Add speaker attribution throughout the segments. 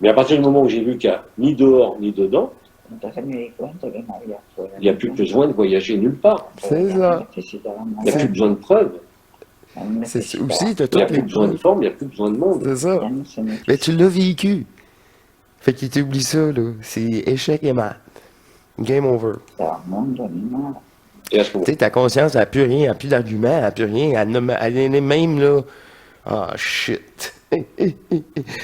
Speaker 1: Mais à partir du moment où j'ai vu qu'il n'y a ni dehors ni dedans,
Speaker 2: entonces me di cuenta que no había fuera
Speaker 1: il n'y a
Speaker 2: ni
Speaker 1: plus
Speaker 2: dentro.
Speaker 1: besoin de voyager nulle part.
Speaker 3: C'est
Speaker 2: Ya no
Speaker 3: ça.
Speaker 2: necesitábamos
Speaker 1: Il n'y a plus
Speaker 2: nada,
Speaker 1: besoin de preuves.
Speaker 2: ya no
Speaker 3: C'est
Speaker 2: necesitaba,
Speaker 3: aussi, t'as
Speaker 1: Il n'y a
Speaker 3: toutes
Speaker 1: plus
Speaker 3: les
Speaker 1: besoin de
Speaker 3: preuves.
Speaker 1: forme, il n'y a plus besoin de monde.
Speaker 3: C'est ça.
Speaker 2: ya no se
Speaker 3: Mais tu
Speaker 2: necesita.
Speaker 3: l'as vécu. Fait qu'il t'oublie ça, là. C'est échec et mat. Game over.
Speaker 2: Mundo ni nada.
Speaker 1: Et à ce
Speaker 3: Tu
Speaker 1: moment
Speaker 3: sais, ta conscience n'a plus rien, elle n'a plus d'argument, elle n'a plus rien. Elle est même, là. Ah, shit.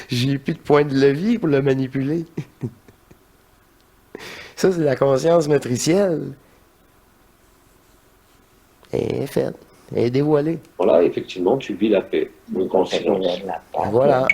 Speaker 3: J'ai plus de point de levier pour le manipuler. Ça, c'est la conscience matricielle. Elle est faite. Elle est dévoilée.
Speaker 1: là, effectivement, tu vis la paix, une
Speaker 2: Entonces
Speaker 1: conscience.
Speaker 2: vives la paz.
Speaker 3: Voilà.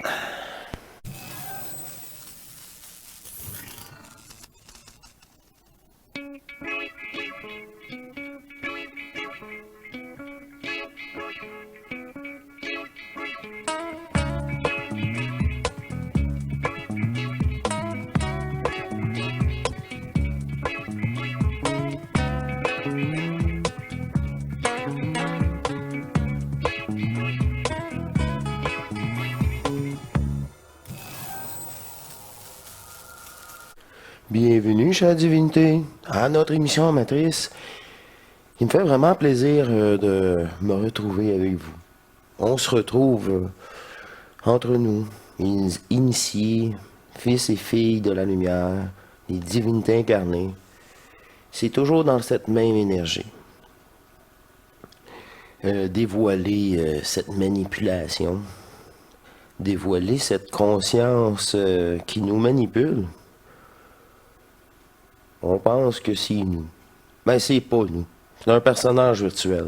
Speaker 3: Bienvenue, chère divinité, à notre émission Matrice. Il me fait vraiment plaisir de me retrouver avec vous. On se retrouve entre nous, les initiés, fils et filles de la lumière, les divinités incarnées. C'est toujours dans cette même énergie. Dévoiler cette manipulation, dévoiler cette conscience qui nous manipule. On pense que c'est nous. Ben, c'est pas nous. C'est un personnage virtuel.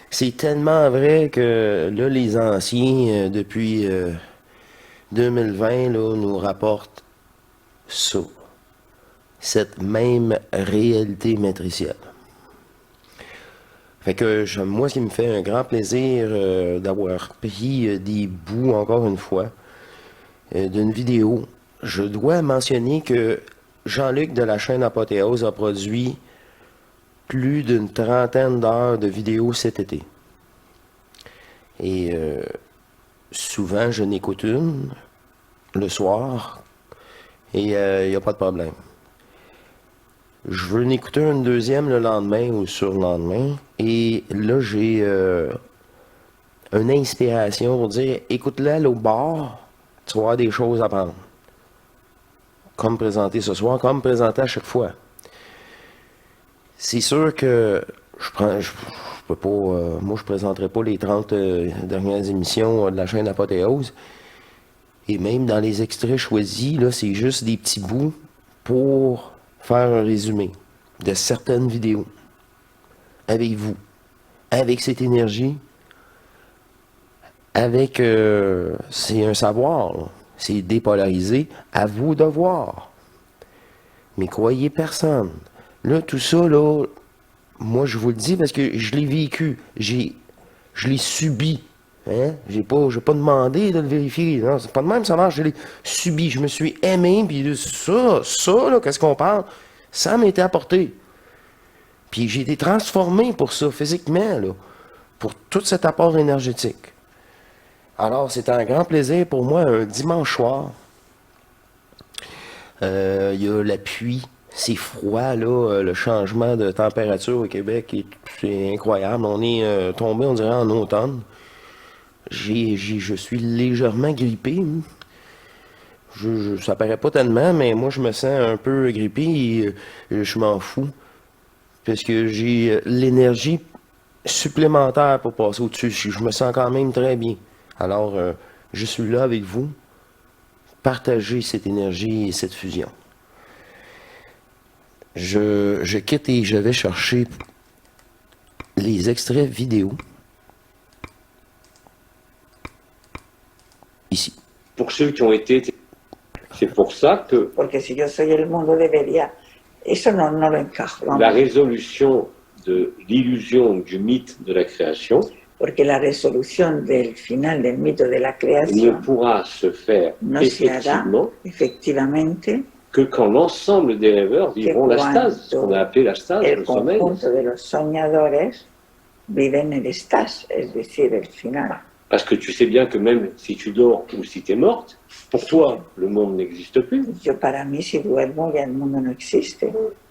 Speaker 3: C'est tellement vrai que là, les anciens, depuis 2020, là, nous rapportent ça. Cette même réalité matricielle. Fait que moi, ce qui me fait un grand plaisir d'avoir pris des bouts, encore une fois, d'une vidéo. Je dois mentionner que Jean-Luc de la chaîne Apothéose a produit plus d'une 30aine d'heures de vidéos cet été. Et souvent, je n'écoute une le soir et il n'y a pas de problème. Je veux en écouter une deuxième le lendemain ou sur le lendemain. Et là, j'ai une inspiration pour dire, écoute-la au bord, tu vas avoir des choses à prendre. Comme présenté ce soir, comme présenté à chaque fois. C'est sûr que je peux pas, moi je présenterai pas les 30 dernières émissions de la chaîne Apothéose. Et même dans les extraits choisis, là, c'est juste des petits bouts pour faire un résumé de certaines vidéos. Avec vous. Avec cette énergie. Avec, c'est un savoir, là. C'est dépolarisé, à vous de voir. Mais croyez personne. Là, tout ça, là, moi, je vous le dis parce que je l'ai vécu. Je l'ai subi. Hein? J'ai pas demandé de le vérifier. Non, c'est pas de même, ça marche. Je l'ai subi. Je me suis aimé, puis ça, là, qu'est-ce qu'on parle? Ça m'a été apporté. Puis j'ai été transformé pour ça, physiquement, là, pour tout cet apport énergétique. Alors, c'est un grand plaisir pour moi, un dimanche soir. Il y a la pluie, c'est froid, là, le changement de température au Québec, c'est incroyable. On est tombé, on dirait, en automne. Je suis légèrement grippé. Ça paraît pas tellement, mais moi, je me sens un peu grippé et je m'en fous. Parce que j'ai l'énergie supplémentaire pour passer au-dessus. Je me sens quand même très bien. Alors, je suis là avec vous. Partagez cette énergie et cette fusion. Je quitte et je vais chercher les extraits vidéo. Ici.
Speaker 1: Pour ceux qui ont été... C'est pour ça que
Speaker 2: Porque si yo soy el mundo debería, eso no lo encajo.
Speaker 1: la résolution de l'illusion du mythe de la création
Speaker 2: Porque la resolución del final del mito de la
Speaker 1: ne
Speaker 2: creación
Speaker 1: pourra se faire
Speaker 2: no se hará
Speaker 1: effectivement
Speaker 2: efectivamente
Speaker 1: que quand l'ensemble des rêveurs vivront la stase, ce qu'on a appelé la stase,
Speaker 2: el
Speaker 1: le sommeil.
Speaker 2: conjunto de los soñadores viven el estás, es decir, el final.
Speaker 1: Parce que tu sais bien que même si tu dors ou si tu es morte, pour toi, le monde n'existe plus.
Speaker 2: Yo para mí si duermo ya el mundo no existe,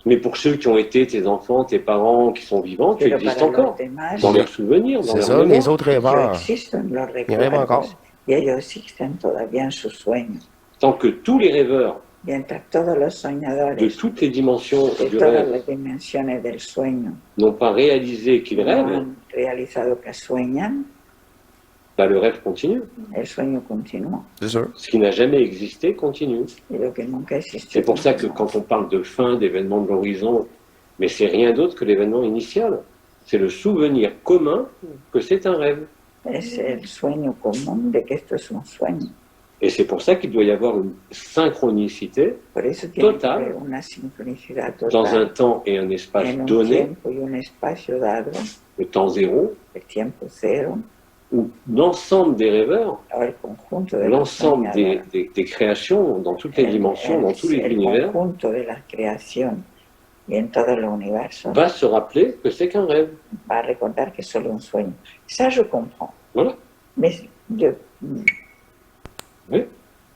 Speaker 1: Mais pour ceux qui ont été tes enfants, tes parents, qui sont vivants, tu
Speaker 2: pero
Speaker 1: existes
Speaker 2: para los
Speaker 1: encore.
Speaker 2: demás
Speaker 1: Dans leurs souvenirs, dans
Speaker 3: C'est
Speaker 1: leurs
Speaker 3: ça, les
Speaker 1: mémoires.
Speaker 3: autres
Speaker 2: yo
Speaker 3: rêveurs.
Speaker 2: existo en los
Speaker 3: Y rêvent encore.
Speaker 2: recuerdos y ellos existen todavía en sus sueños.
Speaker 1: Tant que tous les rêveurs
Speaker 2: Mientras todos los
Speaker 1: de
Speaker 2: soñadores
Speaker 1: toutes les dimensions
Speaker 2: de
Speaker 1: du
Speaker 2: todas
Speaker 1: rêve
Speaker 2: las dimensiones del sueño
Speaker 1: n'ont pas réalisé qu'ils
Speaker 2: no
Speaker 1: rêvent,
Speaker 2: han realizado que sueñan,
Speaker 1: bah, le rêve continue.
Speaker 2: el sueño continúa.
Speaker 3: C'est sûr.
Speaker 1: Ce qui n'a jamais existé continue.
Speaker 2: Y lo que nunca existió.
Speaker 1: C'est pour ça que
Speaker 2: continúa.
Speaker 1: quand on parle de fin, d'événement de l'horizon, mais c'est rien d'autre que l'événement initial. C'est le souvenir commun que c'est un rêve.
Speaker 2: Es el sueño común de que esto es un sueño.
Speaker 1: Et c'est pour ça qu'il doit y avoir une synchronicité
Speaker 2: Por eso tiene que
Speaker 1: Total.
Speaker 2: haber una sincronicidad
Speaker 1: dans un
Speaker 2: total
Speaker 1: temps et un espace
Speaker 2: en un
Speaker 1: donné,
Speaker 2: tiempo y un espacio dado,
Speaker 1: le temps zéro,
Speaker 2: el tiempo cero,
Speaker 1: où l'ensemble des rêveurs,
Speaker 2: o el conjunto de los
Speaker 1: l'ensemble
Speaker 2: soñadores,
Speaker 1: des créations, dans toutes les dimensions, dans tous les
Speaker 2: el
Speaker 1: univers,
Speaker 2: conjunto de la creación y en todo el universo
Speaker 1: va se rappeler que c'est qu'un rêve.
Speaker 2: va a recordar que es solo un sueño. Ça, je comprends.
Speaker 1: Voilà.
Speaker 2: Mais je,
Speaker 1: Oui.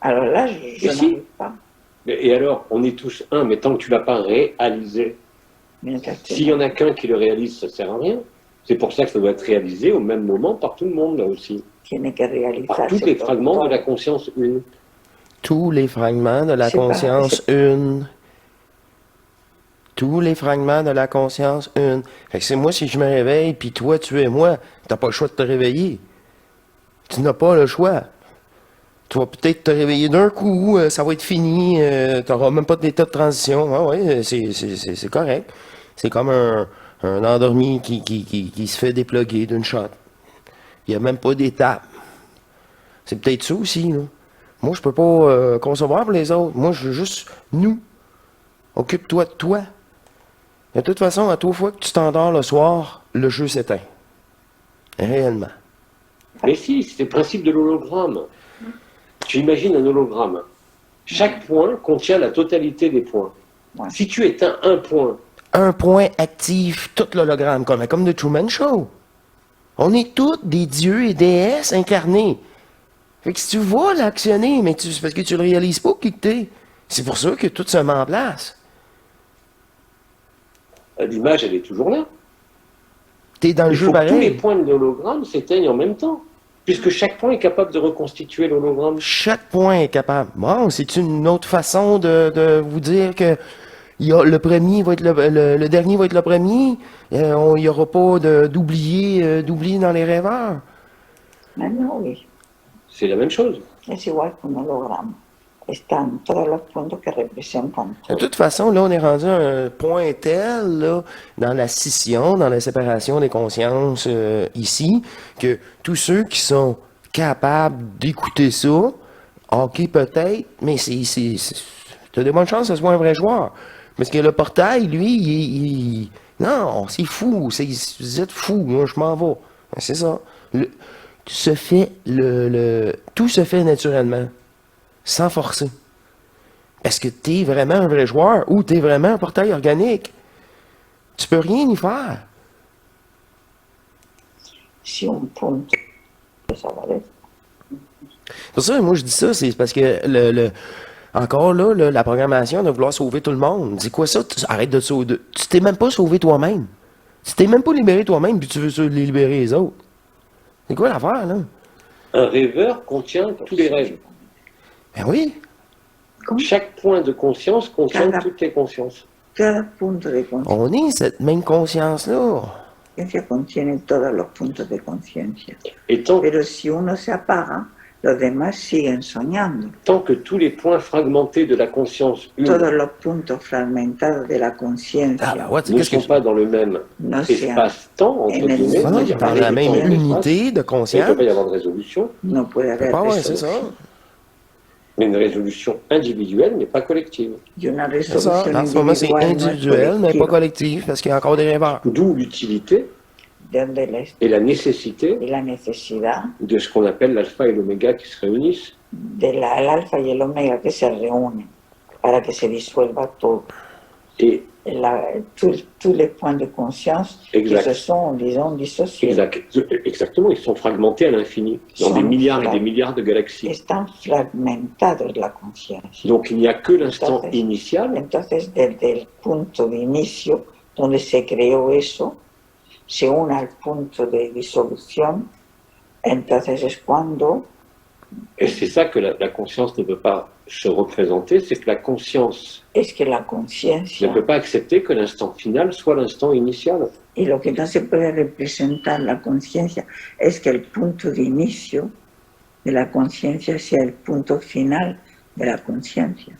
Speaker 2: alors là, je
Speaker 1: Et si
Speaker 2: n'arrive pas.
Speaker 1: Et alors, on est tous un, mais tant que tu l'as pas réalisé,
Speaker 2: Mientras que
Speaker 1: s'il y en a qu'un qui le réalise, ça sert à rien. C'est pour ça que ça doit être réalisé au même moment par tout le monde, là aussi.
Speaker 2: tiene que
Speaker 1: Par
Speaker 2: realizarse
Speaker 1: tous les
Speaker 2: por
Speaker 1: fragments de
Speaker 2: todo.
Speaker 1: la conscience une.
Speaker 3: Tous les fragments de la
Speaker 2: C'est pas-
Speaker 3: conscience une. Tous les fragments de la conscience une. Fait que c'est moi si je me réveille, puis toi tu es moi, t'as pas le choix de te réveiller. Tu n'as pas le choix. Tu vas peut-être te réveiller d'un coup, ça va être fini, t'auras même pas d'état de transition. Ah ouais, c'est correct. C'est comme un endormi qui se fait dépluguer d'une shot. Il n'y a même pas d'étape. C'est peut-être ça aussi, là. Moi, je peux pas concevoir pour les autres. Moi, je veux juste nous. Occupe-toi de toi. De toute façon, à toute fois que tu t'endors le soir, le jeu s'éteint. Réellement.
Speaker 1: Mais si, c'est le principe de l'hologramme. Tu imagines un hologramme. Chaque point contient la totalité des points.
Speaker 2: Ouais.
Speaker 1: Si tu éteins un point,
Speaker 3: Un point active tout l'hologramme, comme The Truman Show. On est tous des dieux et déesses incarnés. Fait que si tu vas l'actionner, mais c'est parce que tu le réalises pas qui que t'es. C'est pour ça que tout se met en place.
Speaker 1: l'image, elle est toujours là.
Speaker 3: T'es dans le
Speaker 1: Il
Speaker 3: jeu
Speaker 1: faut que tous les
Speaker 3: pareil.
Speaker 1: points de l'hologramme s'éteignent en même temps. Puisque chaque point est capable de reconstituer l'hologramme.
Speaker 3: Chaque point est capable. Bon, c'est une autre façon de vous dire que le premier va être le dernier va être le premier. Il n'y aura pas d'oublier dans les rêveurs.
Speaker 2: No, oui.
Speaker 1: C'est la même chose.
Speaker 2: Es igual que un holograma. Están todos los puntos que representan
Speaker 3: De
Speaker 2: todo.
Speaker 3: toute façon, là, on est rendu à un point tel, là, dans la scission, dans la séparation des consciences ici, que tous ceux qui sont capables d'écouter ça, ok, peut-être, mais t'as de bonnes chances que ce soit un vrai joueur. Parce que le portail, lui, non, c'est fou, vous êtes fou, moi, je m'en vais. C'est ça. Tout se fait naturellement, sans forcer. Est-ce que tu es vraiment un vrai joueur ou tu es vraiment un portail organique? Tu peux rien y faire.
Speaker 2: Si un punto desaparece,
Speaker 3: Pour ça, moi, je dis ça, c'est parce que encore là, la programmation de vouloir sauver tout le monde. C'est quoi ça? Arrête de te sauver. Tu t'es même pas sauvé toi-même. Tu t'es même pas libéré toi-même, puis tu veux libérer les autres. C'est quoi l'affaire, là?
Speaker 1: Un rêveur contient tous les rêves.
Speaker 3: Ben oui.
Speaker 2: ¿cómo?
Speaker 1: Chaque point de conscience contient
Speaker 2: Cada-
Speaker 1: toutes les consciences.
Speaker 2: Cada punto de
Speaker 3: On est cette même conscience-là.
Speaker 2: conciencia contiene todos los puntos de conciencia.
Speaker 1: Et tant,
Speaker 2: Pero si uno se apaga, los demás siguen soñando.
Speaker 1: tant que tous les points fragmentés de la conscience une
Speaker 2: Todos los puntos fragmentados de la
Speaker 3: Ah,
Speaker 2: conciencia
Speaker 3: ben ouais, tu sais,
Speaker 1: ne
Speaker 3: qu'est-ce que
Speaker 1: sont pas dans le même
Speaker 2: no sean,
Speaker 1: espace-temps, entre
Speaker 2: Et même
Speaker 1: guillemets,
Speaker 2: pas
Speaker 1: c'est-à-dire
Speaker 3: dans
Speaker 2: parler
Speaker 3: la
Speaker 2: de
Speaker 3: même
Speaker 2: temps et
Speaker 3: unité de
Speaker 1: il ne
Speaker 3: conscience.
Speaker 1: peut pas y avoir de résolution,
Speaker 2: no puede haber
Speaker 3: Ah ouais, c'est ça.
Speaker 2: resolución.
Speaker 1: mais une résolution individuelle n'est pas collective.
Speaker 2: Y una
Speaker 3: C'est ça.
Speaker 2: resolución
Speaker 3: En ce moment, c'est
Speaker 2: individual no es
Speaker 3: individuel, mais pas
Speaker 2: colectiva.
Speaker 3: collectif, parce qu'il y a encore des rêveurs.
Speaker 1: D'où l'utilité
Speaker 2: De donde
Speaker 1: et la nécessité
Speaker 2: la necesidad
Speaker 1: de ce qu'on appelle l'alpha et l'oméga qui se réunissent.
Speaker 2: del alfa y el omega que se reúnen para que se disuelva todo.
Speaker 1: Et
Speaker 2: tous les points de conscience
Speaker 1: Exact.
Speaker 2: qui se sont, disons, dissociés.
Speaker 1: Exactement, ils sont fragmentés à l'infini, dans des milliards et des milliards de galaxies.
Speaker 2: Están fragmentados la conciencia.
Speaker 1: Donc il n'y a que l'instant
Speaker 2: Entonces-
Speaker 1: initial,
Speaker 2: Entonces, desde el punto de inicio, donde se creó eso, se une al punto de disolución, entonces es cuando
Speaker 1: et c'est ça que la conscience ne peut pas se représenter, c'est que la conscience
Speaker 2: es que la
Speaker 1: ne
Speaker 2: conciencia,
Speaker 1: peut pas accepter que l'instant final soit l'instant initial.
Speaker 2: y lo que no se puede representar la conciencia, es que el punto de inicio de la conciencia sea el punto final de la conciencia.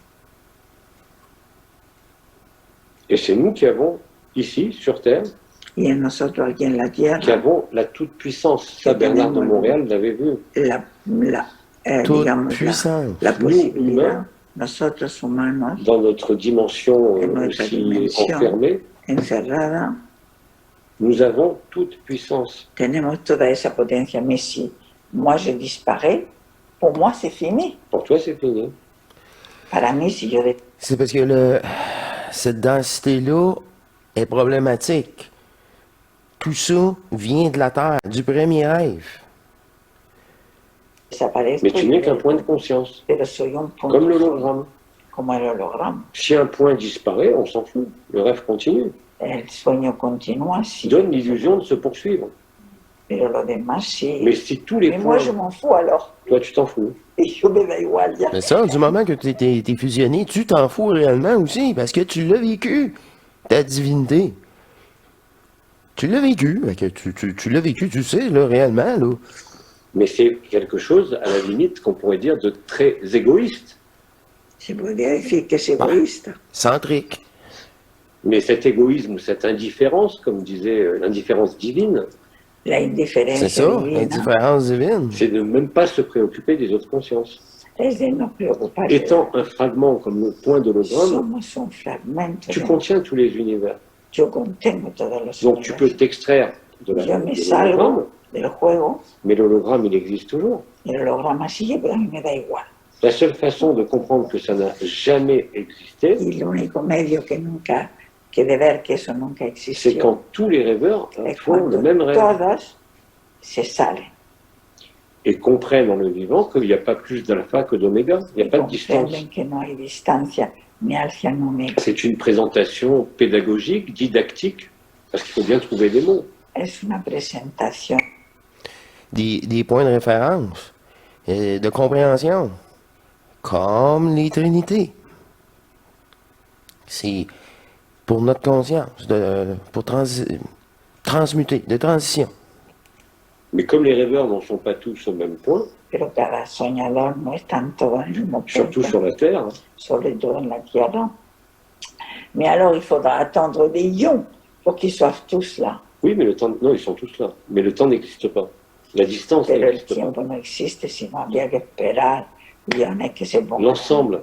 Speaker 1: Et c'est nous qui avons, ici, sur Terre,
Speaker 2: Y en nosotros aquí en la
Speaker 1: qui
Speaker 2: Tierra,
Speaker 1: avons la toute-puissance. Ça, Bernard de Montréal l'avait vu.
Speaker 3: Toute
Speaker 2: digamos,
Speaker 3: puissance.
Speaker 2: la
Speaker 1: Nous,
Speaker 2: posibilidad,
Speaker 1: humains,
Speaker 2: nosotros humanos,
Speaker 1: dans notre dimension
Speaker 2: En notre
Speaker 1: aussi
Speaker 2: dimension.
Speaker 1: enfermée,
Speaker 2: encerrada,
Speaker 1: nous avons toute puissance.
Speaker 2: tenemos toda esa potencia. Mais si moi je disparais, pour moi c'est fini.
Speaker 1: Pour toi, c'est fini.
Speaker 2: Para mí, si yo
Speaker 3: C'est parce que cette densité-là est problématique. Tout ça vient de la Terre, du premier rêve.
Speaker 2: desaparezco,
Speaker 1: Mais tu n'es qu'un point de conscience,
Speaker 2: pero soy un punto,
Speaker 1: comme l'hologramme.
Speaker 2: como el holograma.
Speaker 1: Si un point disparaît, on s'en fout. Le rêve continue.
Speaker 2: El sueño continúa, sí,
Speaker 1: Donne l'illusion de se poursuivre.
Speaker 2: pero lo demás sí.
Speaker 1: Mais si tous les
Speaker 2: Mais moi,
Speaker 1: points,
Speaker 2: je m'en fous alors.
Speaker 1: toi, tu t'en fous.
Speaker 2: Et yo me da igual ya.
Speaker 3: Mais ça, du moment que t'es fusionné, tu t'en fous réellement aussi, parce que tu l'as vécu, ta divinité. Tu l'as vécu, fait que tu l'as vécu, tu sais, là, réellement, là.
Speaker 1: Mais c'est quelque chose, à la limite, qu'on pourrait dire de très égoïste.
Speaker 2: Se podría decir que es egoísta.
Speaker 3: Centrique.
Speaker 1: Mais cet égoïsme ou cette indifférence, comme disait l'indifférence divine,
Speaker 2: La indiferencia
Speaker 3: C'est ça,
Speaker 2: divina
Speaker 3: l'indifférence divine.
Speaker 1: c'est de même pas se préoccuper des autres consciences.
Speaker 2: es de no preocuparse.
Speaker 1: Étant un fragment comme le point d'hologramme,
Speaker 2: Somos un fragmento.
Speaker 1: tu contiens tous les univers.
Speaker 2: Yo contengo todos los
Speaker 1: Donc tu peux
Speaker 2: universos.
Speaker 1: t'extraire de
Speaker 2: Yo me
Speaker 1: l'hologramme,
Speaker 2: salgo del juego,
Speaker 1: mais l'hologramme, il existe toujours.
Speaker 2: el holograma sigue, pero a mí me da igual.
Speaker 1: La seule façon de comprendre que ça n'a jamais existé,
Speaker 2: Y el único medio que de ver que eso nunca
Speaker 1: c'est
Speaker 2: existió
Speaker 1: quand tous les rêveurs
Speaker 2: es
Speaker 1: font le
Speaker 2: cuando
Speaker 1: même rêve
Speaker 2: todos se salen.
Speaker 1: et comprennent en le vivant qu'il n'y a pas plus d'alpha que d'oméga, il n'y a
Speaker 2: Y
Speaker 1: pas de distance.
Speaker 2: comprenden que no hay distancia ni alfa ni omega.
Speaker 1: C'est une présentation pédagogique, didactique, parce qu'il faut bien trouver des mots.
Speaker 2: Es una presentación
Speaker 3: Des points de référence, de compréhension, comme les trinités. C'est pour notre conscience, pour transmuter, de transition.
Speaker 1: Mais comme les rêveurs n'en sont pas tous au même point,
Speaker 2: pero cada soñador no están todos en el mismo
Speaker 1: surtout
Speaker 2: punto,
Speaker 1: sur la Terre,
Speaker 2: sobre todo en la Tierra. Mais alors, il faudra attendre des ions pour qu'ils soient tous là.
Speaker 1: oui, mais le temps, non, ils sont tous là, mais le temps n'existe pas. La distance
Speaker 2: Pero el
Speaker 1: n'existe pas.
Speaker 2: tiempo no existe, sino habría que esperar iones que se pongan.
Speaker 1: L'ensemble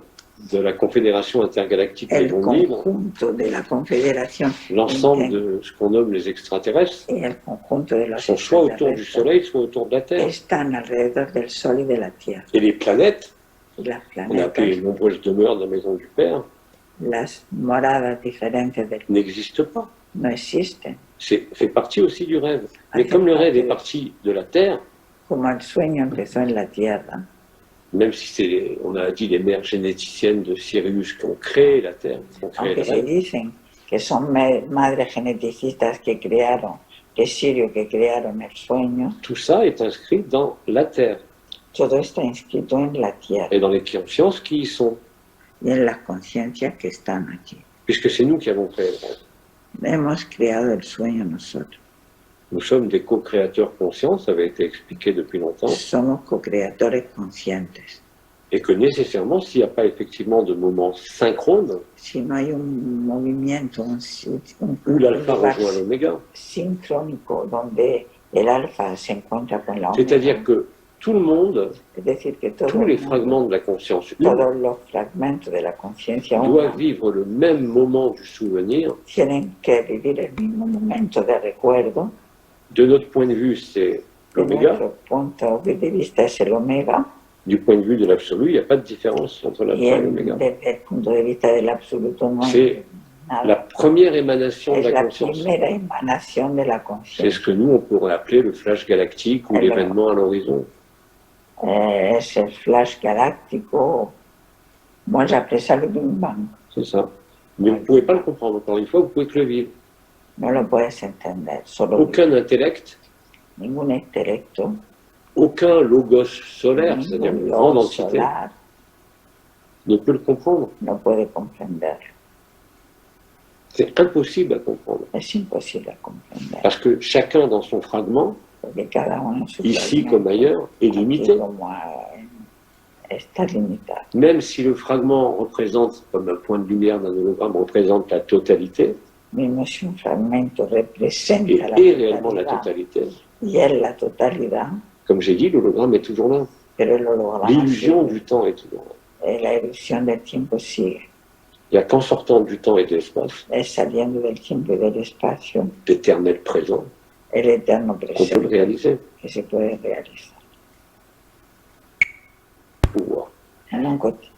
Speaker 1: de la Confédération intergalactique des
Speaker 2: El
Speaker 1: mondes libres,
Speaker 2: conjunto de la Confederación
Speaker 1: l'ensemble de ce qu'on nomme les extraterrestres,
Speaker 2: y el conjunto de los
Speaker 1: sont soit autour du
Speaker 2: extraterrestres
Speaker 1: Soleil, soit autour de la Terre.
Speaker 2: están alrededor del Sol y de la Tierra.
Speaker 1: Et les planètes,
Speaker 2: Y las
Speaker 1: on a appelé les
Speaker 2: planetas,
Speaker 1: nombreuses demeures de la maison du Père,
Speaker 2: las moradas diferentes
Speaker 1: n'existent pas.
Speaker 2: no existen.
Speaker 1: C'est fait partie aussi du rêve. Mais
Speaker 2: fait
Speaker 1: comme le rêve
Speaker 2: partie
Speaker 1: est
Speaker 2: de-
Speaker 1: parti de la Terre,
Speaker 2: Como el sueño empezó en la Tierra,
Speaker 1: même si c'est, on a dit les mères généticiennes de Sirius qui ont créé la Terre, qui ont créé le
Speaker 2: aunque se
Speaker 1: rêve,
Speaker 2: dicen que son madres geneticistas que crearon, de Sirio que crearon el sueño,
Speaker 1: tout ça est inscrit dans la Terre
Speaker 2: todo está inscrito en la Tierra
Speaker 1: et dans les consciences qui y sont,
Speaker 2: y en las conciencias que están aquí.
Speaker 1: puisque c'est nous qui avons créé le rêve.
Speaker 2: Hemos creado el sueño nosotros.
Speaker 1: Nous sommes des co-créateurs conscients, ça avait été expliqué depuis longtemps,
Speaker 2: Somos co-creadores conscientes.
Speaker 1: et que nécessairement, s'il n'y a pas effectivement de moment synchrone,
Speaker 2: Si no hay un movimiento,
Speaker 1: où l'alpha
Speaker 2: lugar
Speaker 1: rejoint l'oméga,
Speaker 2: sincrónico donde el alfa se encuentra con la omega,
Speaker 1: c'est-à-dire que tout le monde,
Speaker 2: es decir, que todo
Speaker 1: tous les
Speaker 2: el mundo,
Speaker 1: fragments de la conscience une,
Speaker 2: todos los fragmentos de la conciencia
Speaker 1: doivent
Speaker 2: una
Speaker 1: vivre le même moment du souvenir.
Speaker 2: tienen que vivir el mismo momento de recuerdo.
Speaker 1: De notre point de vue, c'est
Speaker 2: De
Speaker 1: l'oméga.
Speaker 2: nuestro punto de vista es el omega
Speaker 1: Du point de vue de l'absolu, il n'y a pas de différence entre l'alpha
Speaker 2: y
Speaker 1: et l'oméga.
Speaker 2: desde el punto de vista del absoluto no
Speaker 1: C'est
Speaker 2: hay nada.
Speaker 1: La première émanation de
Speaker 2: Es
Speaker 1: la
Speaker 2: la
Speaker 1: conscience.
Speaker 2: primera emanación de la
Speaker 1: C'est
Speaker 2: conciencia.
Speaker 1: ce que nous, on pourrait appeler le flash galactique ou
Speaker 2: Alors.
Speaker 1: l'événement à l'horizon.
Speaker 2: Es el flash galáctico. Moi, j'appelais ça le Big Bang.
Speaker 1: C'est ça. Mais vous ne pouvez pas le comprendre, encore une fois, vous pouvez que le vivre.
Speaker 2: No lo puedes entender. Solo
Speaker 1: Aucun intellect,
Speaker 2: ningún intelecto,
Speaker 1: aucun logos solaire, c'est-à-dire une
Speaker 2: ningún
Speaker 1: grande
Speaker 2: logos
Speaker 1: entité,
Speaker 2: solar
Speaker 1: ne peut le comprendre.
Speaker 2: no puede comprender.
Speaker 1: C'est impossible à comprendre.
Speaker 2: Es imposible comprender.
Speaker 1: Parce que chacun dans son fragment,
Speaker 2: Porque cada uno en su
Speaker 1: ici
Speaker 2: fragmento,
Speaker 1: comme ailleurs, est
Speaker 2: aquí
Speaker 1: limité.
Speaker 2: como está limitado.
Speaker 1: Même si le fragment représente, comme un point de lumière d'un hologramme, représente la totalité,
Speaker 2: Mismo si un fragmento
Speaker 1: et
Speaker 2: representa la
Speaker 1: est réellement la
Speaker 2: totalidad
Speaker 1: totalité,
Speaker 2: y es la totalidad,
Speaker 1: comme j'ai dit, l'hologramme est toujours là.
Speaker 2: pero el holograma
Speaker 1: L'illusion
Speaker 2: sigue.
Speaker 1: du temps est toujours là.
Speaker 2: La ilusión del tiempo sigue.
Speaker 1: Il n'y a qu'en sortant du temps et de l'espace,
Speaker 2: Es saliendo del tiempo y del espacio,
Speaker 1: l'éternel présent,
Speaker 2: el eterno
Speaker 1: qu'on peut le
Speaker 2: presente
Speaker 1: réaliser.
Speaker 2: que se puede realizar.
Speaker 1: Pouvoir.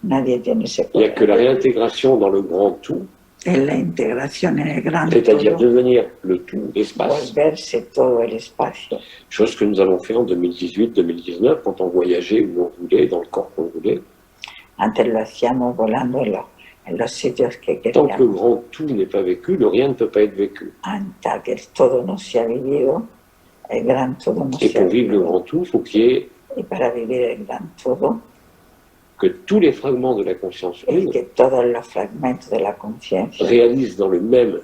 Speaker 2: Nadie tiene ese
Speaker 1: Il n'y a que la
Speaker 2: poder.
Speaker 1: réintégration dans le grand tout,
Speaker 2: Es la integración en el gran
Speaker 1: c'est-à-dire
Speaker 2: todo,
Speaker 1: devenir le tout, l'espace,
Speaker 2: volverse todo el espacio.
Speaker 1: chose que nous avons fait en 2018-2019 quand on voyageait où on voulait, dans le corps qu'on voulait.
Speaker 2: Antes lo hacíamos volando en los sitios que
Speaker 1: Tant que le
Speaker 2: queríamos.
Speaker 1: grand tout n'est pas vécu, le rien ne peut pas être vécu.
Speaker 2: Hasta que el todo no se ha vivido, el gran todo no
Speaker 1: Et
Speaker 2: se ha
Speaker 1: pour vivre le
Speaker 2: vivido.
Speaker 1: grand tout, il faut qu'il y ait
Speaker 2: Y para vivir el gran todo,
Speaker 1: que tous les fragments de la conscience
Speaker 2: es
Speaker 1: une
Speaker 2: que todos los fragmentos de la conciencia
Speaker 1: réalisent dans le même.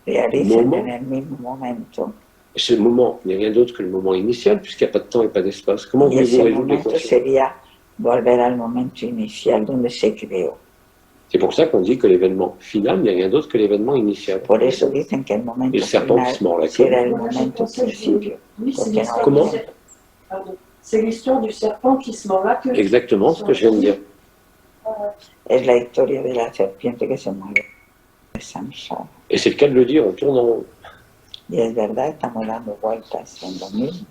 Speaker 2: realicen
Speaker 1: Moment.
Speaker 2: en el mismo momento.
Speaker 1: Et ce moment n'est rien d'autre que le moment initial, puisqu'il n'y a pas de temps et pas d'espace. Comment
Speaker 2: Y
Speaker 1: voulez-vous
Speaker 2: ese
Speaker 1: résoudre
Speaker 2: momento
Speaker 1: l'équation?
Speaker 2: sería volver al momento inicial donde se creó.
Speaker 1: C'est pour ça qu'on dit que l'événement final n'est rien d'autre que l'événement initial.
Speaker 2: Por eso dicen que el momento
Speaker 1: El serpent
Speaker 2: final
Speaker 1: qui se mord la queue.
Speaker 2: será el momento principio.
Speaker 4: Oui, c'est
Speaker 2: Porque
Speaker 4: l'histoire
Speaker 2: no-
Speaker 1: Comment
Speaker 4: du serpent. Pardon. C'est l'histoire du serpent qui se mord la queue.
Speaker 1: Exactement ce que je viens de dire.
Speaker 2: Es la historia de la serpiente que se mueve de samsara.
Speaker 1: Et c'est le cas de le dire, on tourne en rond.
Speaker 2: Y es verdad, estamos dando vueltas en lo mismo.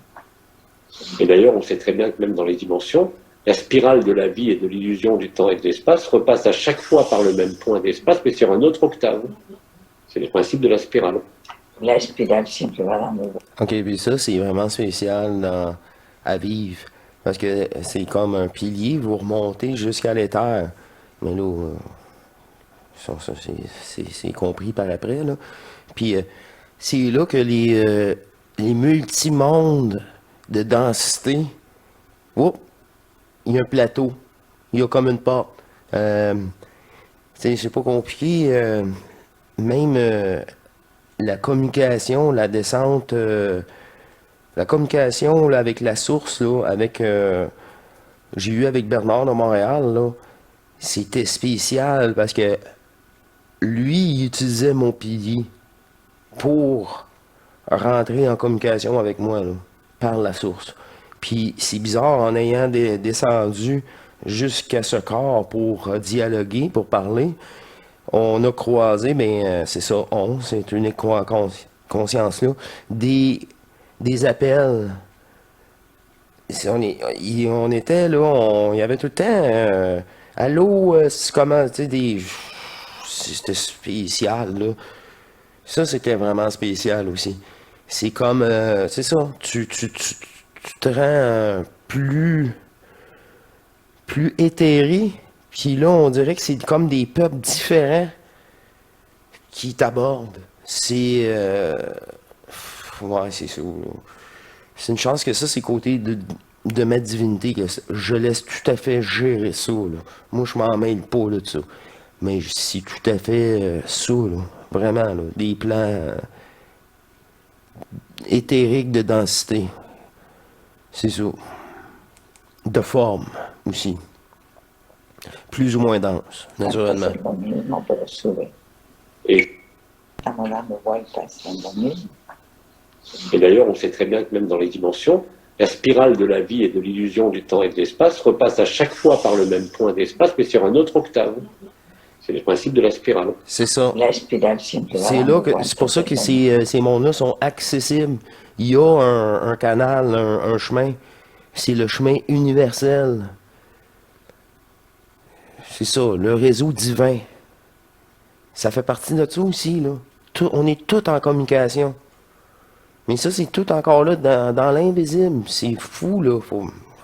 Speaker 1: Et d'ailleurs, on sait très bien que même dans les dimensions, la spirale de la vie et de l'illusion du temps et de l'espace repasse à chaque fois par le même point d'espace, mais sur un autre octave. C'est le principe de la spirale.
Speaker 2: La espiral siempre va dando vueltas.
Speaker 3: OK, puis ça, c'est vraiment spécial à vivre. Parce que c'est comme un pilier, vous remontez jusqu'à l'éther. Mais là, ça, c'est compris par après, là. Puis c'est là que les multimondes de densité, oups, il y a un plateau. Il y a comme une porte. C'est pas compliqué. Même la communication, la descente, la communication là, avec la source, là, avec j'ai eu avec Bernard de Montréal, là, c'était spécial parce que lui, il utilisait mon pilier pour rentrer en communication avec moi là, par la source. Puis c'est bizarre, en ayant descendu jusqu'à ce corps pour dialoguer, pour parler, on a croisé, ben c'est ça, c'est une conscience-là, des appels. On était là, il y avait tout le temps, allô, c'est comment, tu sais, c'était spécial, là. Ça, c'était vraiment spécial aussi. C'est comme, c'est ça, tu te rends plus éthéré, puis là, on dirait que c'est comme des peuples différents qui t'abordent. C'est, ouais, c'est ça, là. C'est une chance que ça, c'est côté de ma divinité, que je laisse tout à fait gérer ça, là. Moi, je m'en mêle pas, là, de ça. Mais c'est tout à fait ça, là. Vraiment, là. Des plans éthériques de densité. C'est ça. De forme, aussi. Plus ou moins dense, naturellement.
Speaker 2: Es lo mismo, pero sube.
Speaker 1: Et,
Speaker 2: Estamos dando vueltas en lo mismo.
Speaker 1: et d'ailleurs, on sait très bien que même dans les dimensions, la spirale de la vie et de l'illusion du temps et de l'espace repasse à chaque fois par le même point d'espace, mais sur un autre octave. C'est le principe de la spirale.
Speaker 3: C'est ça.
Speaker 2: La espiral siempre va
Speaker 3: C'est
Speaker 2: dando
Speaker 3: là que
Speaker 2: vueltas
Speaker 3: c'est pour ça que
Speaker 2: en lo mismo.
Speaker 3: ces mondes-là sont accessibles. Il y a un canal, un chemin. C'est le chemin universel. C'est ça, le réseau divin. Ça fait partie de ça aussi, là. On est tous en communication. Mais ça, c'est tout encore là dans l'invisible. C'est fou, là.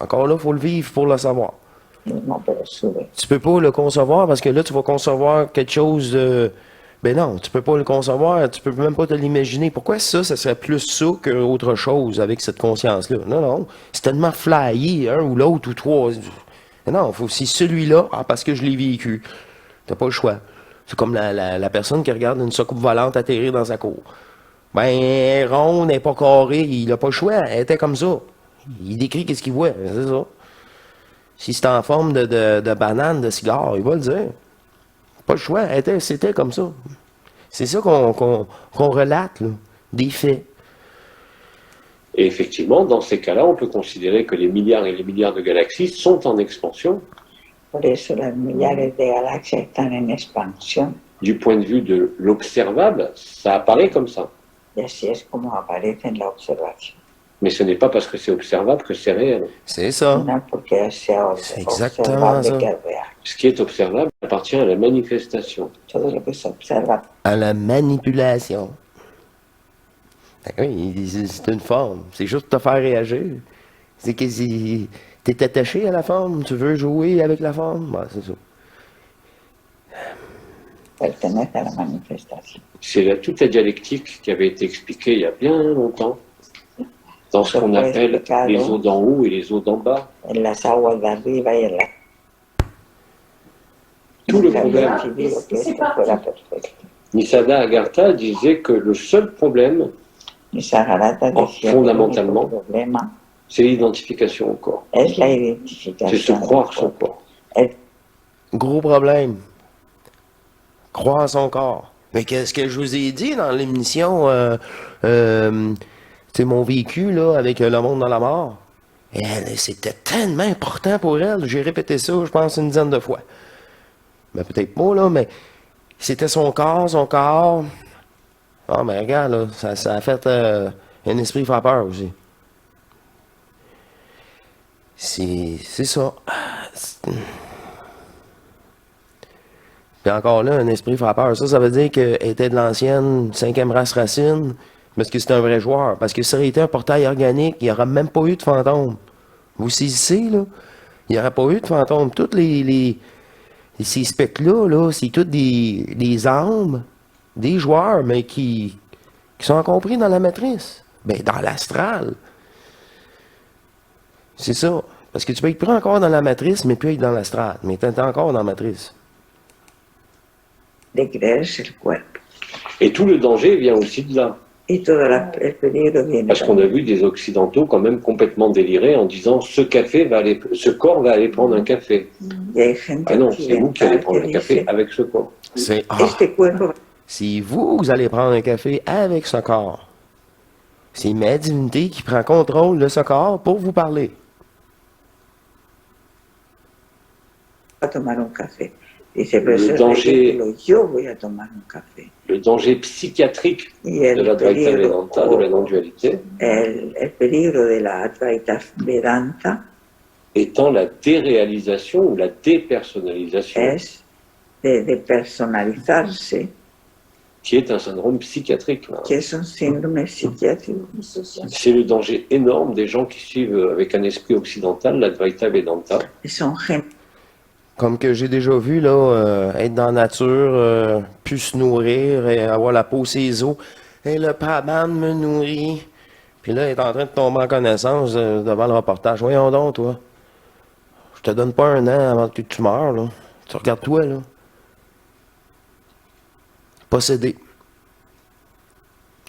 Speaker 3: Encore là, il faut le vivre pour le savoir.
Speaker 2: No, pero sube.
Speaker 3: Tu peux pas le concevoir parce que là, tu vas concevoir quelque chose de... Ben non, tu peux pas le concevoir, tu peux même pas te l'imaginer. Pourquoi ça serait plus ça qu'autre chose avec cette conscience-là? Non, non, c'est tellement flyé, un ou l'autre ou trois. Non, faut c'est celui-là, parce que je l'ai vécu. T'as pas le choix. C'est comme la personne qui regarde une soucoupe volante atterrir dans sa cour. Ben, elle est ronde, elle n'est pas carrée, il a pas le choix, elle était comme ça. Il décrit qu'est-ce qu'il voit, c'est ça. Si c'est en forme de banane, de cigare, il va le dire. Pas le choix, c'était comme ça. C'est ça qu'on relate, là, des faits.
Speaker 1: Et effectivement, dans ces cas-là, on peut considérer que les milliards et les milliards de galaxies sont en expansion.
Speaker 2: Por eso las millares de galaxias están en expansión.
Speaker 1: Du point de vue de l'observable, ça apparaît comme ça.
Speaker 2: Y así es como aparece en la observación.
Speaker 1: Mais ce n'est pas parce que c'est observable que c'est réel.
Speaker 3: C'est ça.
Speaker 2: No porque sea
Speaker 3: C'est exactement
Speaker 2: observable
Speaker 3: ça.
Speaker 2: que es real.
Speaker 1: Ce qui est observable appartient à la manifestation.
Speaker 2: Todo lo que se observa
Speaker 3: À la manipulation. Ben oui, c'est une forme. C'est juste te faire réagir. C'est que t'es attaché à la forme, tu veux jouer avec la forme. Ben, c'est ça.
Speaker 2: pertenece a la manifestación.
Speaker 1: C'est toute la dialectique qui avait été expliquée il y a bien longtemps dans ce qu'on appelle les eaux d'en haut et les eaux d'en bas.
Speaker 2: En las aguas de arriba y en la...
Speaker 1: Tout le
Speaker 2: Nunca había
Speaker 1: problème.
Speaker 2: decidido que esto fuera perfecto.
Speaker 1: Nisada Agartha disait que le seul problème,
Speaker 2: Y Sagarata decía que el
Speaker 1: fondamentalement,
Speaker 2: único problema
Speaker 1: c'est l'identification au corps.
Speaker 2: es la
Speaker 1: C'est se
Speaker 2: identificación.
Speaker 1: croire son corps.
Speaker 3: Gros problème. Croire son corps. Mais qu'est-ce que je vous ai dit dans l'émission, c'est mon vécu là, avec le monde dans la mort. C'était tellement important pour elle. J'ai répété ça, je pense, une dizaine de fois. Ben, peut-être pas, là, mais c'était son corps, son corps. Ah, mais regarde, là, ça a fait un esprit frappeur aussi. C'est ça. Puis encore là, un esprit frappeur. Ça veut dire qu'elle était de l'ancienne 5e race racine, parce que c'est un vrai joueur. Parce que ça aurait été un portail organique, il n'y aurait même pas eu de fantômes. Vous saisissez, là? Il n'y aurait pas eu de fantômes. Toutes ces specs-là, là, c'est toutes des âmes, des joueurs, mais qui sont compris dans la matrice. Ben, dans l'astral. C'est ça. Parce que tu peux être pris encore dans la matrice, mais plus être dans l'astral. Mais tu es encore dans la matrice.
Speaker 2: De creerse el cuerpo.
Speaker 1: Et tout le danger vient aussi de là.
Speaker 2: Y todo el peligro viene
Speaker 1: Parce qu'on a vu des Occidentaux quand même complètement délirés en disant ce corps va aller prendre un café.
Speaker 2: y hay gente
Speaker 1: Ah non, c'est vous qui allez prendre
Speaker 2: occidental
Speaker 1: un
Speaker 2: que
Speaker 1: café
Speaker 2: dice,
Speaker 1: avec ce corps.
Speaker 3: C'est
Speaker 2: este cuerpo
Speaker 3: c'est vous allez prendre un café avec ce corps. C'est ma divinité qui prend contrôle de ce corps pour vous parler.
Speaker 2: va a tomar un café. Dice, pero
Speaker 1: Le
Speaker 2: eso es
Speaker 1: danger-
Speaker 2: ridículo, yo voy a tomar un café.
Speaker 1: Le danger psychiatrique
Speaker 2: Y
Speaker 1: de la
Speaker 2: el
Speaker 1: Dvaita
Speaker 2: peligro,
Speaker 1: Vedanta, de la non-dualité,
Speaker 2: el peligro de la Advaita Vedanta
Speaker 1: étant la déréalisation ou la dépersonnalisation,
Speaker 2: es de personalizarse,
Speaker 1: qui est un syndrome psychiatrique. Là.
Speaker 2: que es un síndrome psiquiátrico.
Speaker 1: C'est le danger énorme des gens qui suivent avec un esprit occidental la Dvaita Vedanta.
Speaker 2: Son gente
Speaker 3: Comme que j'ai déjà vu, là, être dans la nature, plus se nourrir, et avoir la peau ses os. Et le Brahman me nourrit. Puis là, il est en train de tomber en connaissance devant le reportage. Voyons donc, toi. Je te donne pas un an avant que tu meurs, là. Tu regardes toi, là. Possédé.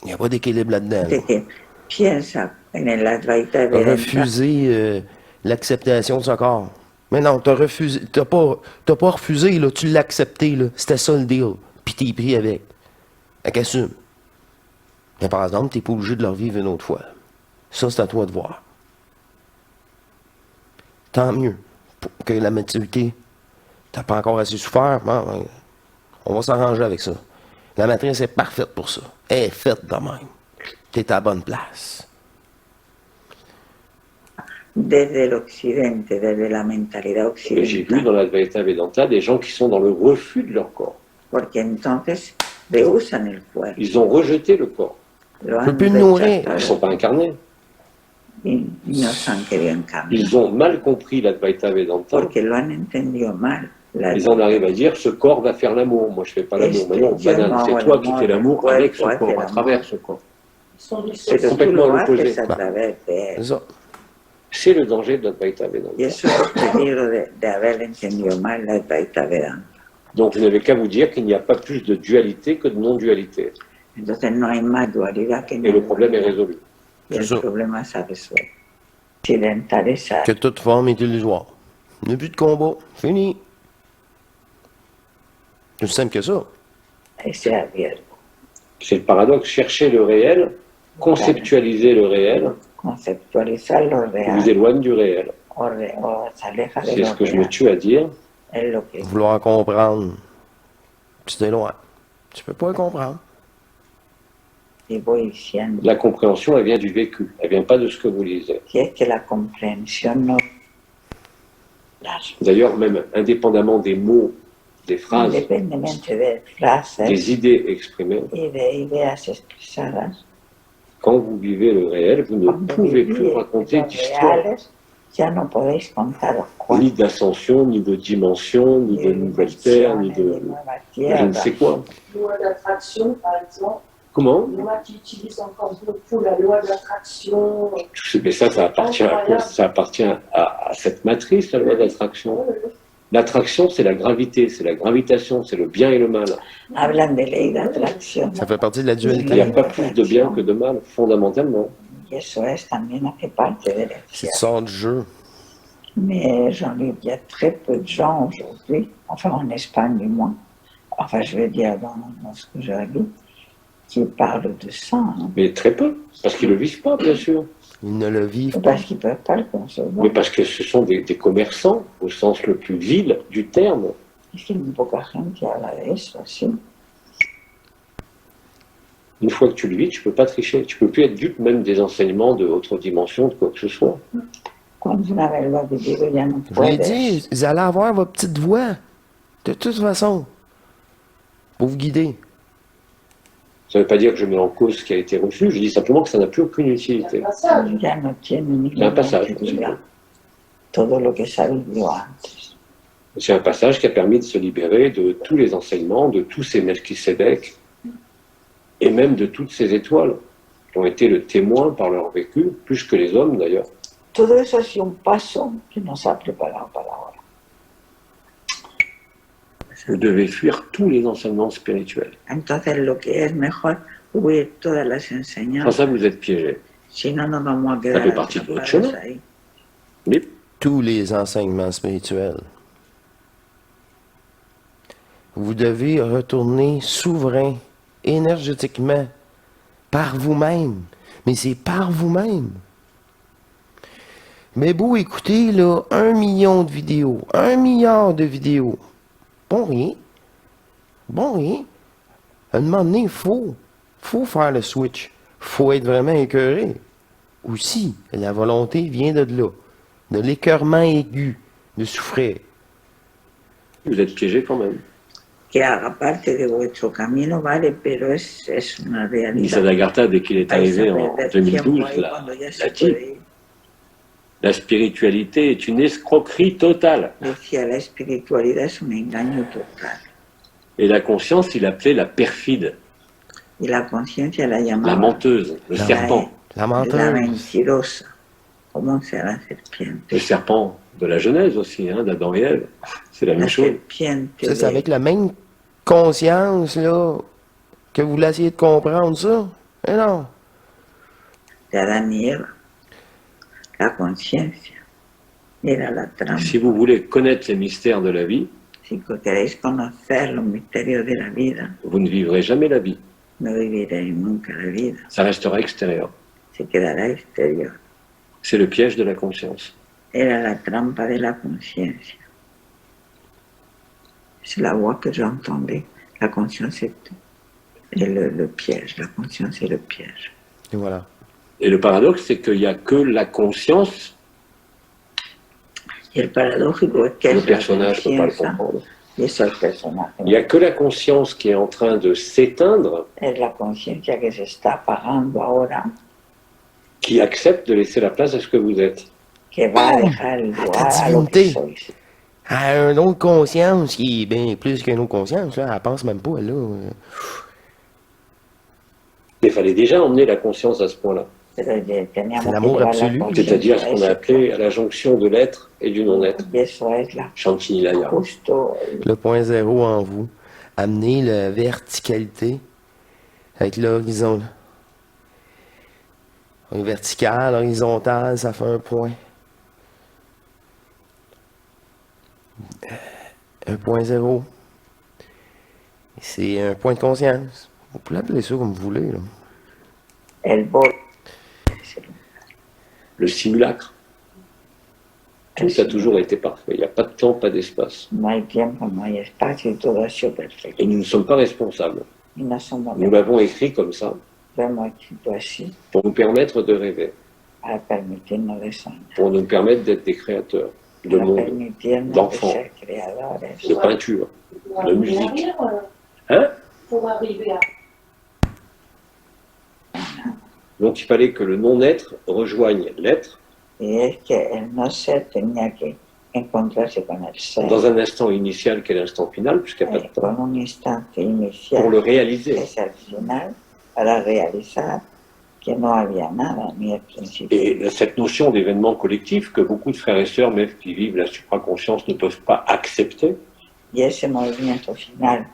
Speaker 3: Il n'y a pas d'équilibre là-dedans. là.
Speaker 2: que piensa en el Advaita Vedanta
Speaker 3: Refuser l'acceptation de ce corps. Mais non, t'as refusé, t'as pas refusé, là, tu l'as accepté, là. C'était ça le deal. Puis t'es pris avec. Fait qu'assume. Mais par exemple, t'es pas obligé de le revivre une autre fois. Ça, c'est à toi de voir. Tant mieux pour que la maturité, t'as pas encore assez souffert, bon, on va s'arranger avec ça. La matrice est parfaite pour ça. Elle est faite de même. T'es à la bonne place.
Speaker 2: desde el occidente, desde la mentalidad
Speaker 1: Et j'ai vu
Speaker 2: occidental.
Speaker 1: dans la Dvaita Vedanta des gens qui sont dans le refus de leur corps.
Speaker 2: porque entonces rehusan el cuerpo.
Speaker 1: Ils ont rejeté le corps.
Speaker 2: Lo
Speaker 3: Je
Speaker 2: han
Speaker 3: peux nourrir.
Speaker 1: Ils ne
Speaker 2: rechazado
Speaker 1: sont pas incarnés.
Speaker 2: y no se han querido encarnar.
Speaker 1: Ils ont mal compris l'Advaita Vedanta.
Speaker 2: Porque lo han entendido mal.
Speaker 1: Ils en arrivent à dire ce corps va faire l'amour. Moi, je ne fais pas l'amour. Mais non,
Speaker 2: Yo
Speaker 1: banane,
Speaker 2: no
Speaker 1: c'est
Speaker 2: hago
Speaker 1: toi
Speaker 2: el
Speaker 1: qui
Speaker 2: amor,
Speaker 1: fais l'amour
Speaker 2: el
Speaker 1: avec ce
Speaker 2: cuerpo hace
Speaker 1: corps,
Speaker 2: el
Speaker 1: à
Speaker 2: amor.
Speaker 1: travers ce corps.
Speaker 4: Ils sont
Speaker 2: Pero
Speaker 4: dissociés.
Speaker 2: tú
Speaker 1: complètement
Speaker 2: lo
Speaker 1: l'opposé.
Speaker 2: haces a través de él.
Speaker 3: C'est ça.
Speaker 1: C'est le danger de l'Advaita
Speaker 2: Y
Speaker 1: Vedanta.
Speaker 2: eso es el peligro de haber entendido mal la Advaita Vedanta.
Speaker 1: Donc, vous n'avez qu'à vous dire qu'il n'y a pas plus de dualité que de non-dualité.
Speaker 2: Entonces no hay más dualidad que
Speaker 1: Et le problème est
Speaker 2: dualidad.
Speaker 1: résolu.
Speaker 2: Y el
Speaker 3: C'est ça.
Speaker 2: problema se ha resuelto. Occidentalizar
Speaker 3: Que toute forme est illusoire. Il n'y a plus de combat. Fini. C'est aussi simple que ça.
Speaker 2: ese abierto.
Speaker 1: C'est le paradoxe. Chercher le réel, conceptualiser le réel,
Speaker 2: Conceptualizar lo
Speaker 1: vous
Speaker 2: real
Speaker 1: éloigne du réel.
Speaker 2: o se aleja de
Speaker 1: C'est
Speaker 2: lo
Speaker 1: ce que je me
Speaker 2: real.
Speaker 1: tue à dire.
Speaker 2: Es lo que
Speaker 3: Vouloir comprendre. Tu t'es loin. Tu peux pas comprendre.
Speaker 2: y voy diciendo.
Speaker 1: La compréhension, elle vient du vécu. Elle vient pas de ce que vous lisez.
Speaker 2: Si es que la comprensión no... Las
Speaker 1: D'ailleurs, même indépendamment des mots, des phrases,
Speaker 2: independientemente de frases
Speaker 1: des idées exprimées,
Speaker 2: y de ideas expresadas,
Speaker 1: quand vous vivez le réel, vous ne
Speaker 2: cuando
Speaker 1: pouvez plus
Speaker 2: vivís
Speaker 1: raconter
Speaker 2: los
Speaker 1: d'histoire,
Speaker 2: reales, ya no podéis contar
Speaker 1: ni
Speaker 2: cuentos,
Speaker 1: d'ascension, ni de dimension, ni de nouvelles terres, ni de
Speaker 2: nuevas
Speaker 1: je ne
Speaker 2: tierras.
Speaker 1: sais quoi.
Speaker 4: Loi d'attraction, par exemple.
Speaker 1: Comment?
Speaker 4: Il y en a qui utilisent encore beaucoup la loi d'attraction.
Speaker 1: Mais ça appartient à quoi? Ça appartient à cette matrice, la loi d'attraction. L'attraction, c'est la gravité, c'est la gravitation, c'est le bien et le mal.
Speaker 2: Hablan de ley de atracción.
Speaker 3: Ça fait partie de la
Speaker 1: Il n'y a
Speaker 3: dualité.
Speaker 1: pas plus de bien que de mal, fondamentalement.
Speaker 2: Y eso es, también hace parte de la
Speaker 3: C'est
Speaker 2: ciencia.
Speaker 3: sort du jeu.
Speaker 2: Mais il y a très peu de gens aujourd'hui, enfin en Espagne du moins, enfin je veux dire dans ce que j'habite, qui parlent de ça, hein,
Speaker 1: Mais très peu, parce qu'ils ne le vivent pas, bien sûr.
Speaker 3: Ils ne le vivent pas.
Speaker 2: parce qu'ils ne peuvent pas le concevoir.
Speaker 1: Mais parce que ce sont des commerçants, au sens le plus vil du terme.
Speaker 2: Es que muy poca gente habla de eso, sí.
Speaker 1: Une fois que tu le vis, tu ne peux pas tricher. Tu ne peux plus être dupe même des enseignements de autre dimension, de quoi que ce soit.
Speaker 2: Cuando una vez lo has vivido ya no
Speaker 3: Je l'ai
Speaker 2: puedes.
Speaker 3: dit, vous allez avoir votre petite voix. De toute façon. Pour vous guider.
Speaker 1: Ça ne veut pas dire que je mets en cause ce qui a été reçu, je dis simplement que ça n'a plus aucune
Speaker 4: Il y a
Speaker 1: utilité.
Speaker 4: un passage.
Speaker 2: Ya no tiene
Speaker 1: Il y a un
Speaker 2: ninguna
Speaker 1: passage.
Speaker 2: utilidad. Todo lo que se ha vivido antes.
Speaker 1: C'est un passage qui a permis de se libérer de tous les enseignements, de tous ces Melchisédek, et même de toutes ces étoiles, qui ont été le témoin par leur vécu, plus que les hommes d'ailleurs.
Speaker 2: Todo eso ha sido un paso que nos ha preparado para ahora.
Speaker 1: Vous devez fuir tous les enseignements spirituels.
Speaker 2: Entonces lo que es mejor huir todas las
Speaker 1: Sans
Speaker 2: enseñanzas.
Speaker 1: ça, vous êtes piégé.
Speaker 2: Si no, nos vamos a quedar
Speaker 1: fait partie de votre
Speaker 2: atrapados
Speaker 1: chemin.
Speaker 2: ahí.
Speaker 1: Mais
Speaker 3: Tous les enseignements spirituels. Vous devez retourner souverain, énergétiquement, par vous-même. Mais c'est par vous-même. Mais beau écouter, là, 1 million de vidéos, 1 milliard de vidéos. Bon rien. Bon rien. À un moment donné, faut faire le switch. Faut être vraiment écœuré. Aussi, la volonté vient de là. De l'écœurement aigu, de souffrir.
Speaker 1: vous êtes piégé quand même.
Speaker 2: Que haga parte de vuestro camino, vale, pero es una realidad.
Speaker 1: Nisargadatta, dès qu'il est
Speaker 2: Vais a
Speaker 1: arrivé en
Speaker 2: perder
Speaker 1: 2012,
Speaker 2: tiempo ahí
Speaker 1: l'a
Speaker 2: cuando ya se
Speaker 1: l'a dit.
Speaker 2: puede ir.
Speaker 1: La spiritualité est une escroquerie totale.
Speaker 2: Decía, la espiritualidad es un engaño total.
Speaker 1: Et la conscience, il appelait la perfide,
Speaker 2: Y la conciencia la
Speaker 1: la
Speaker 2: llamaba
Speaker 1: menteuse, le
Speaker 3: La-
Speaker 1: serpent.
Speaker 3: La
Speaker 2: la
Speaker 3: menteuse.
Speaker 2: mentirosa. ¿Cómo será la serpiente?
Speaker 1: Le serpent de la Genèse aussi, hein, d'Adam et Ève. C'est la
Speaker 2: La
Speaker 1: même chose.
Speaker 2: serpiente
Speaker 3: Ça, c'est
Speaker 2: de,
Speaker 3: avec la même conscience, là, que vous voulez essayer de comprendre ça. Mais non.
Speaker 2: de Adán y Eva. La conciencia era la trampa.
Speaker 1: Si vous voulez connaître les mystères de la vie,
Speaker 2: Si queréis conocer los misterios de la vida,
Speaker 1: vous ne vivrez jamais la vie.
Speaker 2: no viviréis nunca la vida.
Speaker 1: Ça restera extérieur.
Speaker 2: Se quedará exterior.
Speaker 1: C'est le piège de la conscience.
Speaker 2: Era la trampa de la conciencia. C'est la voix que j'entendais. La conscience est le piège. La conscience est le piège.
Speaker 3: Et voilà.
Speaker 1: Et le paradoxe, c'est qu'il n'y a que la conscience,
Speaker 2: Y el paradójico es que
Speaker 1: le
Speaker 2: es la
Speaker 1: personnage ne peut pas le
Speaker 2: conciencia,
Speaker 1: comprendre.
Speaker 2: Y es el personaje.
Speaker 1: Il n'y a que la conscience qui est en train de s'éteindre
Speaker 2: Es la conciencia que se está apagando ahora,
Speaker 1: qui accepte de laisser la place à ce que vous êtes.
Speaker 2: que va a dejar el lugar a lo que
Speaker 3: divinité.
Speaker 2: sois.
Speaker 3: À une autre conscience qui est bien plus qu'une autre conscience, là, elle pense même pas, là.
Speaker 1: Il fallait déjà emmener la conscience à ce point-là.
Speaker 2: Pero teníamos
Speaker 3: C'est
Speaker 2: que
Speaker 3: l'amour
Speaker 2: llevar la
Speaker 3: absolu.
Speaker 2: conciencia
Speaker 1: C'est-à-dire ce
Speaker 2: a
Speaker 1: qu'on a
Speaker 2: ese
Speaker 1: appelé à la jonction de l'être et du non-être.
Speaker 2: Y eso es la
Speaker 1: Chantilly-Laya.
Speaker 2: justo
Speaker 3: Le point zéro en vous. Amener la verticalité avec l'horizon. Vertical, horizontal, ça fait un point. Un point zéro. C'est un point de conscience. Vous pouvez l'appeler ça comme vous voulez, là.
Speaker 2: el bol.
Speaker 1: Le simulacre. Tout a toujours été parfait. Il n'y a pas de temps, pas d'espace.
Speaker 2: No hay tiempo, no hay espacio y todo ha sido perfecto.
Speaker 1: Et nous ne sommes pas responsables.
Speaker 2: Y no somos
Speaker 1: Nous l'avons écrit comme ça
Speaker 2: lo hemos escrito así
Speaker 1: pour nous permettre de rêver,
Speaker 2: para permitirnos de soñar,
Speaker 1: pour nous permettre d'être des créateurs de
Speaker 2: para
Speaker 1: monde,
Speaker 2: permitirnos de
Speaker 1: d'enfants.
Speaker 2: ser creadores.
Speaker 1: de peinture,
Speaker 4: Pour
Speaker 1: de
Speaker 4: arriver à
Speaker 1: musique.
Speaker 4: lire,
Speaker 1: Hein?
Speaker 4: pour arriver à...
Speaker 1: Donc il fallait que le non-être rejoigne l'être
Speaker 2: Y es que el no ser tenía que encontrarse con el ser
Speaker 1: dans un instant initial qui est l'instant final, puisqu'il n'y a pas de temps,
Speaker 2: con un instante
Speaker 1: pour
Speaker 2: inicial
Speaker 1: le
Speaker 2: que
Speaker 1: réaliser.
Speaker 2: es el final para realizar que no había nada ni el principio.
Speaker 1: Et cette notion d'événement collectif que beaucoup de frères et sœurs, même qui vivent la supraconscience, ne peuvent pas accepter,
Speaker 2: Y ese movimiento final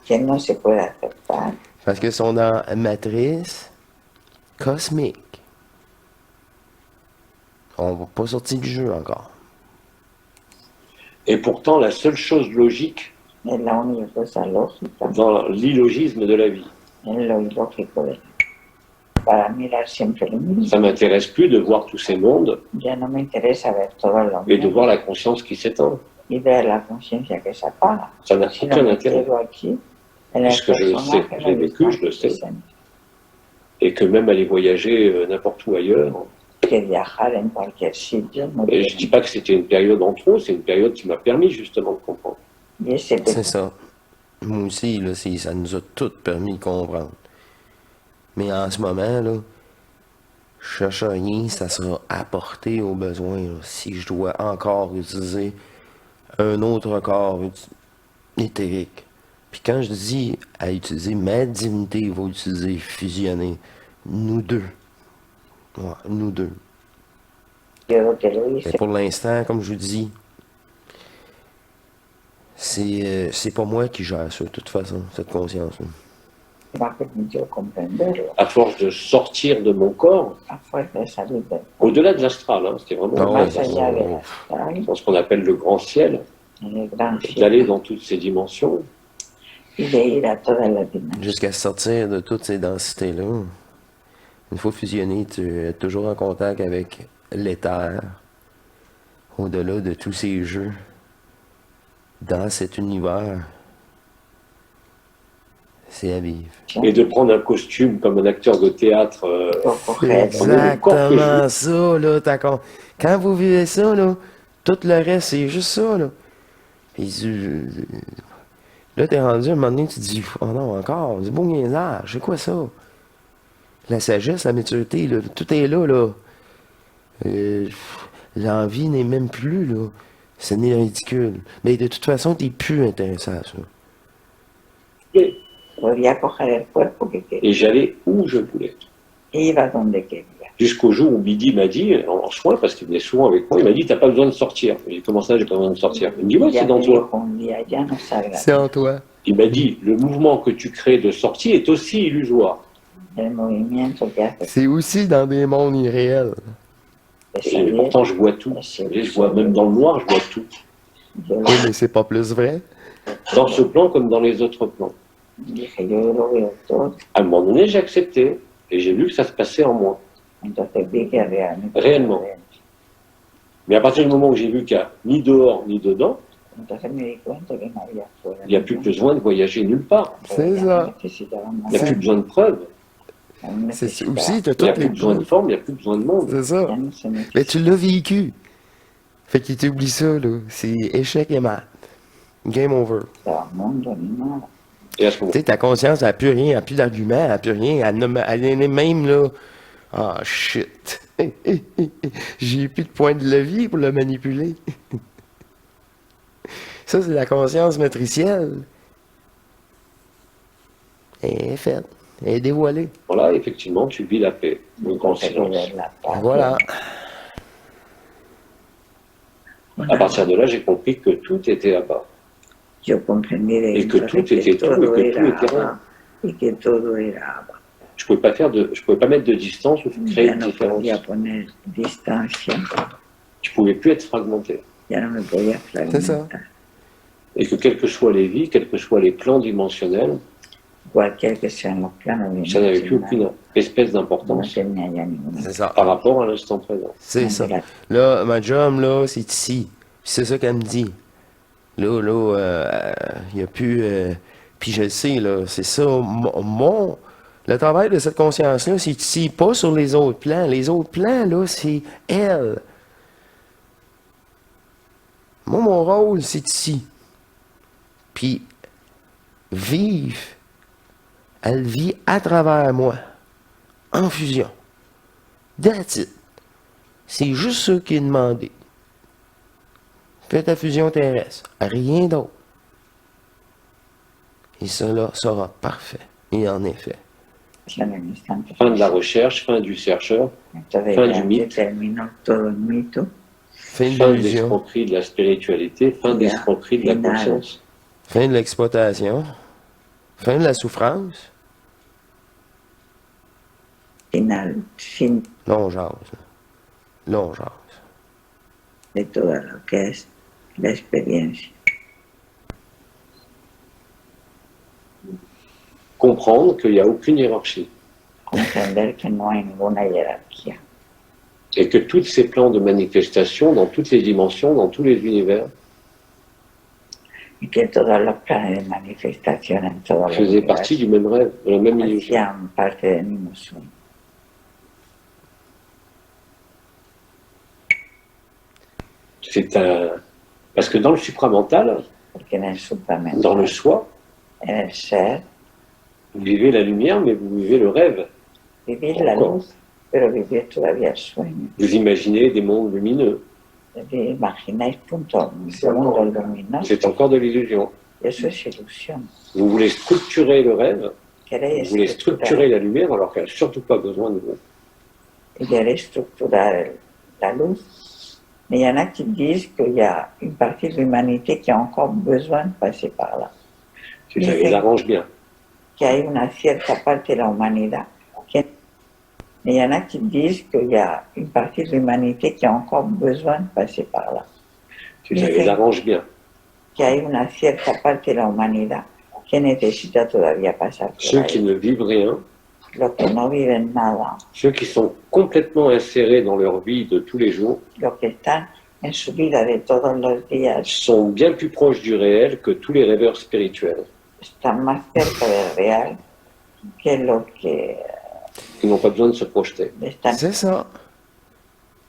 Speaker 2: que no se puede aceptar
Speaker 3: Parce qu'ils sont dans une matrice cosmique. On va pas sortir du jeu encore.
Speaker 1: et pourtant la seule chose logique
Speaker 2: es la única cosa lógica,
Speaker 1: dans l'illogisme de la vie.
Speaker 2: es lo ilógico de para mirar siempre lo mismo.
Speaker 1: Ça m'intéresse plus de voir tous ces mondes
Speaker 2: Ya no me interesa ver todo lo
Speaker 1: et de
Speaker 2: mismo
Speaker 1: voir la conscience qui s'éteint.
Speaker 2: y ver la conciencia que se apaga.
Speaker 1: Ça n'a
Speaker 2: Si
Speaker 1: aucun
Speaker 2: no me
Speaker 1: intérêt.
Speaker 2: quedo aquí, en el
Speaker 1: Puisque je le sais,
Speaker 2: personaje,
Speaker 1: je l'ai vécu, je le sais.
Speaker 2: presente,
Speaker 1: Et que même aller voyager n'importe où ailleurs.
Speaker 2: que viajar en cualquier sitio no
Speaker 1: Et je ne dis pas que c'était une période en trop, c'est une période qui m'a permis justement de comprendre.
Speaker 2: y ese
Speaker 3: C'est ça. Moi aussi, là, ça nous a tout permis de comprendre. Mais en ce moment, là, je cherche rien, ça sera apporté aux besoins. Là. Si je dois encore utiliser un autre corps éthérique. Puis quand je dis à utiliser ma divinité, il va utiliser fusionner. Nous deux. Ouais, nous deux.
Speaker 2: yo te lo hice.
Speaker 3: Mais pour l'instant, comme je vous dis, c'est pas moi qui gère ça, de toute façon, cette conscience-là.
Speaker 2: Me ha permitido comprenderlo
Speaker 1: À force de sortir de mon corps,
Speaker 2: a fuerza de salir de
Speaker 1: au-delà de l'astral, hein, c'était vraiment
Speaker 3: Non,
Speaker 2: más
Speaker 3: ouais,
Speaker 2: allá de
Speaker 3: ouais.
Speaker 2: astral,
Speaker 1: dans ce qu'on appelle le grand ciel,
Speaker 2: en el gran
Speaker 1: d'aller
Speaker 2: cielo,
Speaker 1: dans toutes ces dimensions,
Speaker 2: y de ir a todas las dimensiones.
Speaker 3: Jusqu'à sortir de toutes ces densités-là. Une fois fusionné, tu es toujours en contact avec l'éther, au-delà de tous ces jeux, dans cet univers. C'est à vivre.
Speaker 1: et de prendre un costume comme un acteur de théâtre.
Speaker 2: Pour coger
Speaker 3: Exactement ça, là. Quand vous vivez ça, là, tout le reste, c'est juste ça, là. Puis là, t'es rendu à un moment donné, tu te dis, oh non, encore, du beau niaisage, c'est quoi ça? La sagesse, la maturité, là, tout est là, là. L'envie n'est même plus, là. Ce n'est ridicule. Mais de toute façon, t'es plus intéressant à ça.
Speaker 2: podía coger el cuerpo que quería
Speaker 1: Et j'allais où je voulais.
Speaker 2: e iba donde quería.
Speaker 1: Jusqu'au jour où Midi m'a dit, en soin, parce qu'il venait souvent avec moi, il m'a dit, t'as pas besoin de sortir. J'ai dit, comment ça, j'ai pas besoin de sortir? Il me dit, ouais,
Speaker 2: Ya
Speaker 1: c'est dans
Speaker 2: me
Speaker 1: toi.
Speaker 2: dijo un día, ya no salgas.
Speaker 3: C'est en toi.
Speaker 1: Il m'a dit, le mouvement que tu crées de sortie est aussi illusoire.
Speaker 2: El movimiento que hace
Speaker 3: C'est aussi dans des mondes irréels.
Speaker 2: de
Speaker 1: Et
Speaker 2: salir,
Speaker 1: pourtant, je vois tout. Vous voyez, je vois même dans le noir, je vois tout.
Speaker 2: yo lo
Speaker 3: Oui, mais c'est pas plus vrai.
Speaker 1: Dans ce plan comme dans les autres plans.
Speaker 2: dije, yo lo veo todo.
Speaker 1: À un moment donné, j'ai accepté. Et j'ai vu que ça se passait en moi.
Speaker 2: Entonces vi que realmente
Speaker 1: Réellement.
Speaker 2: estaba dentro.
Speaker 1: Mais à partir du moment où j'ai vu qu'il n'y a ni dehors ni dedans,
Speaker 2: Entonces me di cuenta que no había fuera.
Speaker 1: il n'y a plus besoin de voyager nulle part.
Speaker 3: C'est ça.
Speaker 1: Il n'y a plus besoin de preuves.
Speaker 3: C'est aussi, t'as
Speaker 1: Il n'y a
Speaker 3: toutes
Speaker 1: plus
Speaker 3: les
Speaker 1: besoin de forme, il n'y a plus besoin de monde.
Speaker 3: C'est ça. Mais tu l'as vécu. Fait qu'il t'oublie ça, là. C'est échec et mat. Game over.
Speaker 2: del mundo ni nada.
Speaker 1: Et à ce moment,
Speaker 3: Tu sais, ta conscience n'a plus rien, n'a plus d'argument, n'a plus rien. Elle est même là. Ah, shit. J'ai plus de point de levier pour le manipuler. Ça, c'est la conscience matricielle. Elle est faite. Elle est dévoilée.
Speaker 1: là, effectivement, tu vis la paix, le grand
Speaker 2: Entonces,
Speaker 1: silence.
Speaker 2: ver la paz.
Speaker 3: Voilà.
Speaker 1: À partir de là, j'ai compris que tout était là-bas.
Speaker 2: Yo comprendí de
Speaker 1: Et que
Speaker 2: entonces
Speaker 1: tout était tout,
Speaker 2: todo
Speaker 1: et que tout
Speaker 2: era
Speaker 1: était rien.
Speaker 2: Abba, y que todo era Abba.
Speaker 1: Je pouvais pas mettre de distance ou créer
Speaker 2: Ya
Speaker 1: une
Speaker 2: no
Speaker 1: différence.
Speaker 2: podía poner distancia,
Speaker 1: Tu pouvais plus être fragmenté.
Speaker 2: ya no me podía
Speaker 3: C'est ça.
Speaker 2: fragmentar.
Speaker 1: Et que quelles que soient les vies, quels que soient les plans dimensionnels,
Speaker 2: Cualquier que sean los planos
Speaker 1: ça n'avait plus
Speaker 2: dimensionales,
Speaker 1: aucune espèce
Speaker 2: no
Speaker 1: d'importance
Speaker 2: tenía ya ninguna.
Speaker 3: C'est ça.
Speaker 1: par rapport à l'instant présent.
Speaker 3: C'est ça. Là, ma job, là, c'est ici. Puis c'est ça qu'elle me dit. Là, il n'y a plus... puis je le sais, là, c'est ça. Le travail de cette conscience-là, c'est ici, pas sur les autres plans. Les autres plans, là, c'est elle. Moi, mon rôle, c'est ici. Puis, vivre, elle vit à travers moi, en fusion. That's it. C'est juste ça qui est demandé. Fais ta fusion terrestre, rien d'autre. Et cela sera parfait. Et en effet.
Speaker 2: En el instante.
Speaker 1: Fin de la recherche, fin du chercheur,
Speaker 2: Entonces
Speaker 1: fin
Speaker 2: ya
Speaker 1: du
Speaker 2: se
Speaker 1: mythe,
Speaker 2: terminó todo el mito,
Speaker 3: Fin de
Speaker 1: fin de
Speaker 3: l'illusion,
Speaker 1: l'escroquerie de la spiritualité, fin de
Speaker 2: Yeah.
Speaker 1: l'escroquerie de la
Speaker 2: Final.
Speaker 1: conscience.
Speaker 3: fin de l'exploitation, fin de la souffrance.
Speaker 2: fin
Speaker 3: Là, on jase. Là, on jase.
Speaker 2: de todo lo que es la experiencia.
Speaker 1: Comprendre qu'il n'y a aucune hiérarchie
Speaker 2: Comprender que no hay ninguna jerarquía
Speaker 1: et que tous ces plans de manifestation, dans toutes les dimensions, dans tous les univers,
Speaker 2: y que todos los planes de manifestación en todos los
Speaker 1: faisaient partie du même rêve, de la même illusion.
Speaker 2: hacían parte del mismo sueño.
Speaker 1: C'est un... Parce que dans le supramental,
Speaker 2: Porque en el supramental,
Speaker 1: dans le soi,
Speaker 2: en el ser,
Speaker 1: vous vivez la lumière, mais vous vivez le rêve.
Speaker 2: vivir la
Speaker 1: Encore.
Speaker 2: luz, pero vivir todavía el sueño.
Speaker 1: Vous imaginez des mondes lumineux.
Speaker 2: Imagináis puntos, mundo luminoso,
Speaker 1: C'est encore de l'illusion.
Speaker 2: eso es ilusión.
Speaker 1: Vous voulez structurer le rêve,
Speaker 2: Queréis
Speaker 1: vous voulez structurer la lumière alors qu'elle n'a surtout pas besoin de vous.
Speaker 2: y queréis estructurar la luz. Mais il y en a qui disent qu'il y a une partie de l'humanité qui a encore besoin de passer par là.
Speaker 1: Si ça les arrange bien.
Speaker 2: Que hay una cierta parte de la humanidad. Mais il y en a qui disent qu'il y a une partie de l'humanité qui a encore besoin de passer par là.
Speaker 1: Si ça les arrange bien.
Speaker 2: Que hay una cierta parte de la humanidad que necesita todavía pasar por
Speaker 1: Ceux
Speaker 2: ahí.
Speaker 1: qui ne vivent rien,
Speaker 2: Los que no viven nada,
Speaker 1: ceux qui sont complètement insérés dans leur vie de tous les jours,
Speaker 2: los que están en su vida de todos los días,
Speaker 1: sont bien plus proches du réel que tous les rêveurs spirituels.
Speaker 2: están más cerca del real que los que
Speaker 1: Ils n'ont pas besoin de se projeter.
Speaker 2: están.
Speaker 3: C'est ça.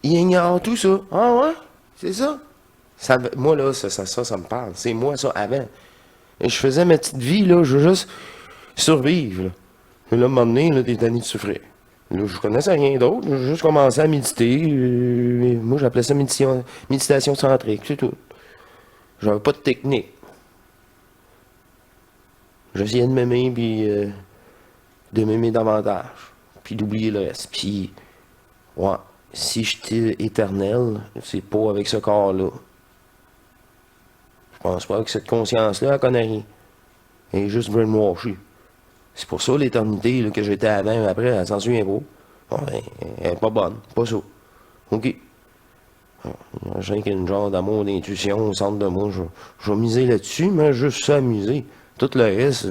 Speaker 3: Il ignore tout ça. Ah ouais? C'est ça? Moi, là, ça me parle. C'est moi, ça, avant. Et je faisais ma petite vie, là, je veux juste survivre. Là. Et là, à un moment donné, là, t'es tanné de souffrir. Là, je connaissais rien d'autre. J'ai juste commencé à méditer. Moi, j'appelais ça méditation centrique, c'est tout. J'avais pas de technique. J'essayais de m'aimer, puis de m'aimer davantage. Puis d'oublier le reste. Puis, ouais, si j'étais éternel, c'est pas avec ce corps-là. Je pense pas que cette conscience-là, elle connaît rien. Elle est juste brainwashée. C'est pour ça l'éternité là, que j'étais avant, après, elle s'en souvient pas. Ouais, elle est pas bonne, pas ça. OK. J'ai qu'une genre d'amour, d'intuition au centre de moi. Je vais miser là-dessus, mais juste s'amuser. Tout le reste,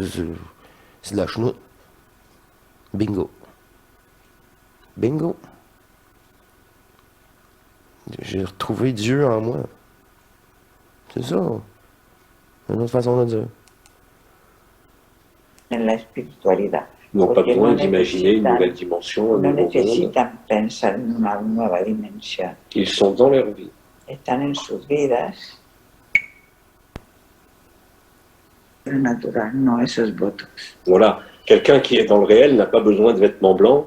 Speaker 3: c'est de la chenoute. Bingo. Bingo. J'ai retrouvé Dieu en moi. C'est ça. C'est une autre façon de dire.
Speaker 2: En la espiritualidad.
Speaker 1: Ils n'ont pas
Speaker 2: Porque
Speaker 1: besoin
Speaker 2: no
Speaker 1: d'imaginer une
Speaker 2: necesitan-
Speaker 1: nouvelle dimension, un
Speaker 2: No
Speaker 1: nouveau monde.
Speaker 2: necesitan pensar en una nueva dimensión.
Speaker 1: Ils sont dans leur vie.
Speaker 2: Están en sus vidas natural, no, eso es Botox.
Speaker 1: Voilà. Quelqu'un qui est dans le réel n'a pas besoin de vêtements blancs,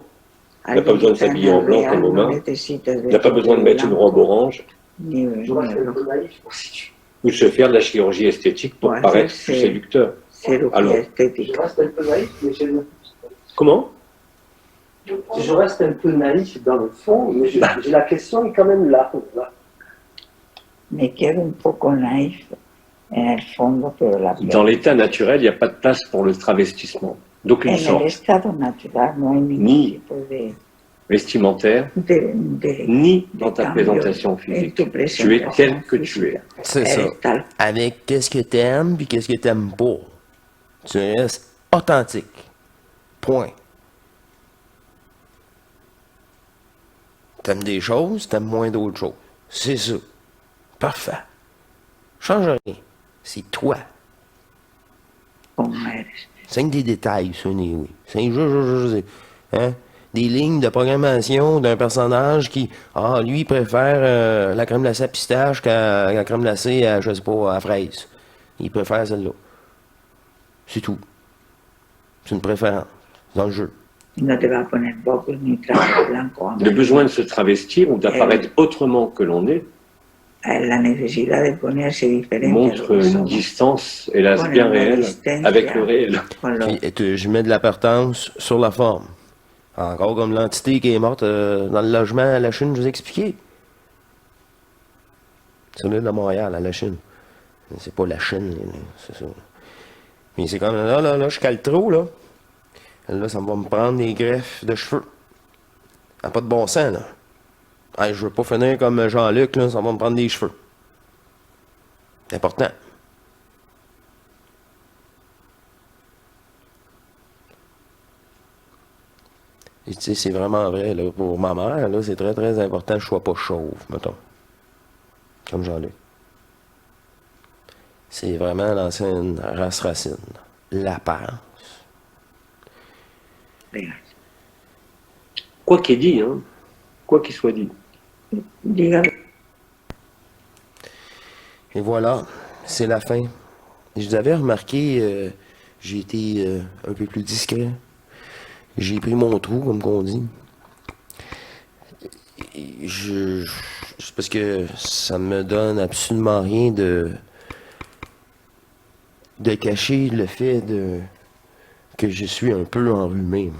Speaker 1: n'a pas besoin de s'habiller en blanc comme Omar, n'a pas besoin de mettre une robe orange,
Speaker 2: Ni,
Speaker 4: Je reste un peu naïf pour si
Speaker 1: ou se faire de la chirurgie esthétique pour
Speaker 2: Ouais,
Speaker 1: paraître
Speaker 2: c'est-
Speaker 1: plus séducteur.
Speaker 2: cirugía
Speaker 1: Alors.
Speaker 4: Je
Speaker 2: estética.
Speaker 4: reste un peu naïf, mais
Speaker 1: Comment?
Speaker 4: je reste un peu naïf dans le fond, mais la question est quand même là.
Speaker 2: Me quedo un poco naif en el fondo, pero la
Speaker 1: Dans l'état naturel, il n'y a pas de place pour le travestissement, d'aucune
Speaker 2: en el
Speaker 1: sorte,
Speaker 2: estado natural no hay ningún
Speaker 1: Ni.
Speaker 2: tipo
Speaker 1: vestimentaire,
Speaker 2: de
Speaker 1: ni dans ta
Speaker 2: cambio
Speaker 1: présentation
Speaker 2: en
Speaker 1: physique.
Speaker 2: tu
Speaker 1: Tu es
Speaker 2: presentación
Speaker 1: tel que tu es.
Speaker 2: física.
Speaker 3: C'est ça.
Speaker 2: Eres tal
Speaker 3: Avec qu'est-ce que t'aimes puis qu'est-ce que t'aimes pas. Tu restes authentique. Point. T'aimes des choses, t'aimes moins d'autres choses. C'est ça. Parfait. Change rien. C'est toi.
Speaker 2: como eres.
Speaker 3: C'est que des détails, ça, oui. C'est juste, hein? Des lignes de programmation d'un personnage qui, lui, il préfère la crème glacée à pistache qu'à la crème glacée à, je sais pas, à fraise. Il préfère celle-là. C'est tout. C'est une préférence dans le jeu.
Speaker 2: No te va a poner bocos ni traje blanco.
Speaker 1: Le besoin de se travestir ou d'apparaître autrement que l'on est
Speaker 2: La necesidad de ponerse diferente a lo
Speaker 1: montre
Speaker 2: que
Speaker 1: une
Speaker 2: somos.
Speaker 1: distance, hélas,
Speaker 2: Pone
Speaker 1: bien
Speaker 2: una
Speaker 1: réelle
Speaker 2: distancia
Speaker 1: avec le réel.
Speaker 2: con lo-
Speaker 3: Je mets de l'importance sur la forme. Encore comme l'entité qui est morte dans le logement à la Chine, je vous ai expliqué. C'est l'île de Montréal, à la Chine. C'est pas la Chine, c'est ça. Mais c'est comme là, je cale trop, là. Là, ça va me prendre des greffes de cheveux. Ça n'a pas de bon sens, là. Hey, je veux pas finir comme Jean-Luc, là, ça va me prendre des cheveux. C'est important. Et tu sais, c'est vraiment vrai, là, pour ma mère, là, c'est très, très important que je sois pas chauve, mettons. Comme Jean-Luc. C'est vraiment l'ancienne race racine. L'apparence.
Speaker 1: Quoi qu'il dit, hein, quoi qu'il soit dit.
Speaker 2: Dígalo.
Speaker 3: Et voilà, c'est la fin. Je vous avais remarqué, j'ai été un peu plus discret. J'ai pris mon trou, comme qu'on dit. C'est parce que ça me donne absolument rien de cacher le fait que je suis un peu enrhumé.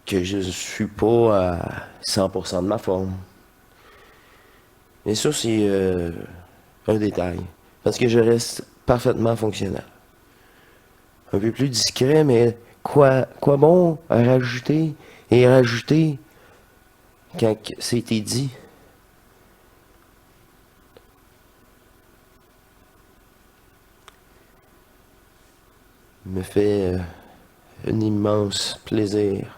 Speaker 3: Que je suis pas à 100% de ma forme. Mais ça, c'est un détail. Parce que je reste parfaitement fonctionnel. Un peu plus discret, mais quoi bon à rajouter et rajouter quand c'était dit? Me fait un immense plaisir,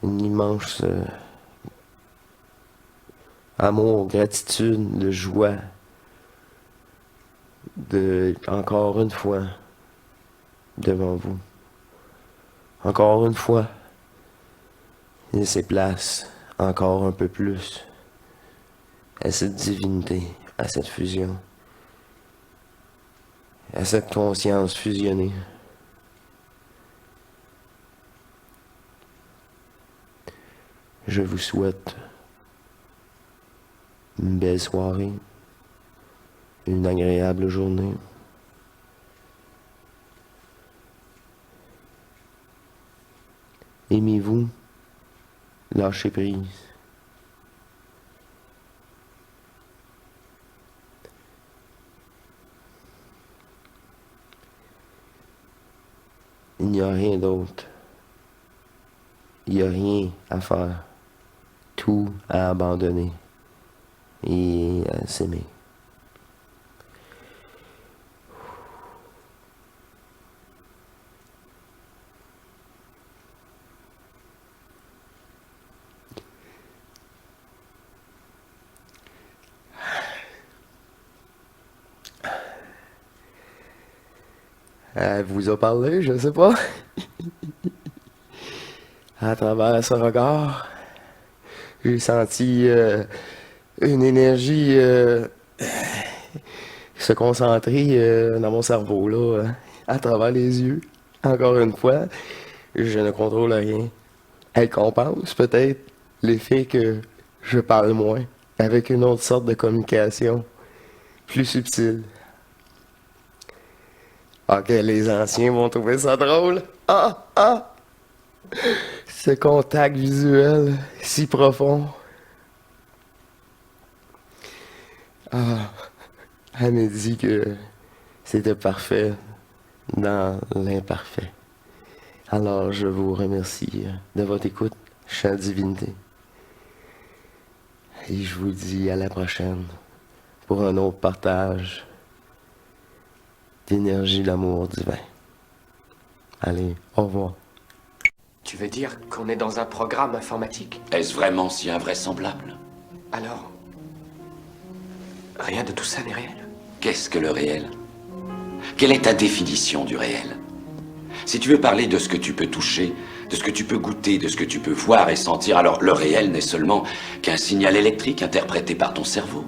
Speaker 3: une immense amour, gratitude, de joie, encore une fois, devant vous. Encore une fois, laisser place encore un peu plus à cette divinité, à cette fusion, à cette conscience fusionnée. Je vous souhaite une belle soirée, une agréable journée. Aimez-vous, lâchez prise. Il n'y a rien d'autre. Il n'y a rien à faire. Tout à abandonner et à s'aimer. Elle vous a parlé, je sais pas. À travers ce regard, j'ai senti une énergie se concentrer dans mon cerveau, là, à travers les yeux. Encore une fois, je ne contrôle rien. Elle compense peut-être l'effet que je parle moins, avec une autre sorte de communication, plus subtile. Ok, les anciens vont trouver ça drôle. Ah, ah! Ce contact visuel si profond. Ah, elle m'a dit que c'était parfait dans l'imparfait. Alors, je vous remercie de votre écoute, chère divinité. Et je vous dis à la prochaine pour un autre partage d'énergie, d'amour divin. Allez, au revoir.
Speaker 5: Tu veux dire qu'on est dans un programme informatique?
Speaker 6: Est-ce vraiment si invraisemblable?
Speaker 5: Alors, rien de tout ça n'est réel?
Speaker 6: Qu'est-ce que le réel? Quelle est ta définition du réel? Si tu veux parler de ce que tu peux toucher, de ce que tu peux goûter, de ce que tu peux voir et sentir, alors le réel n'est seulement qu'un signal électrique interprété par ton cerveau.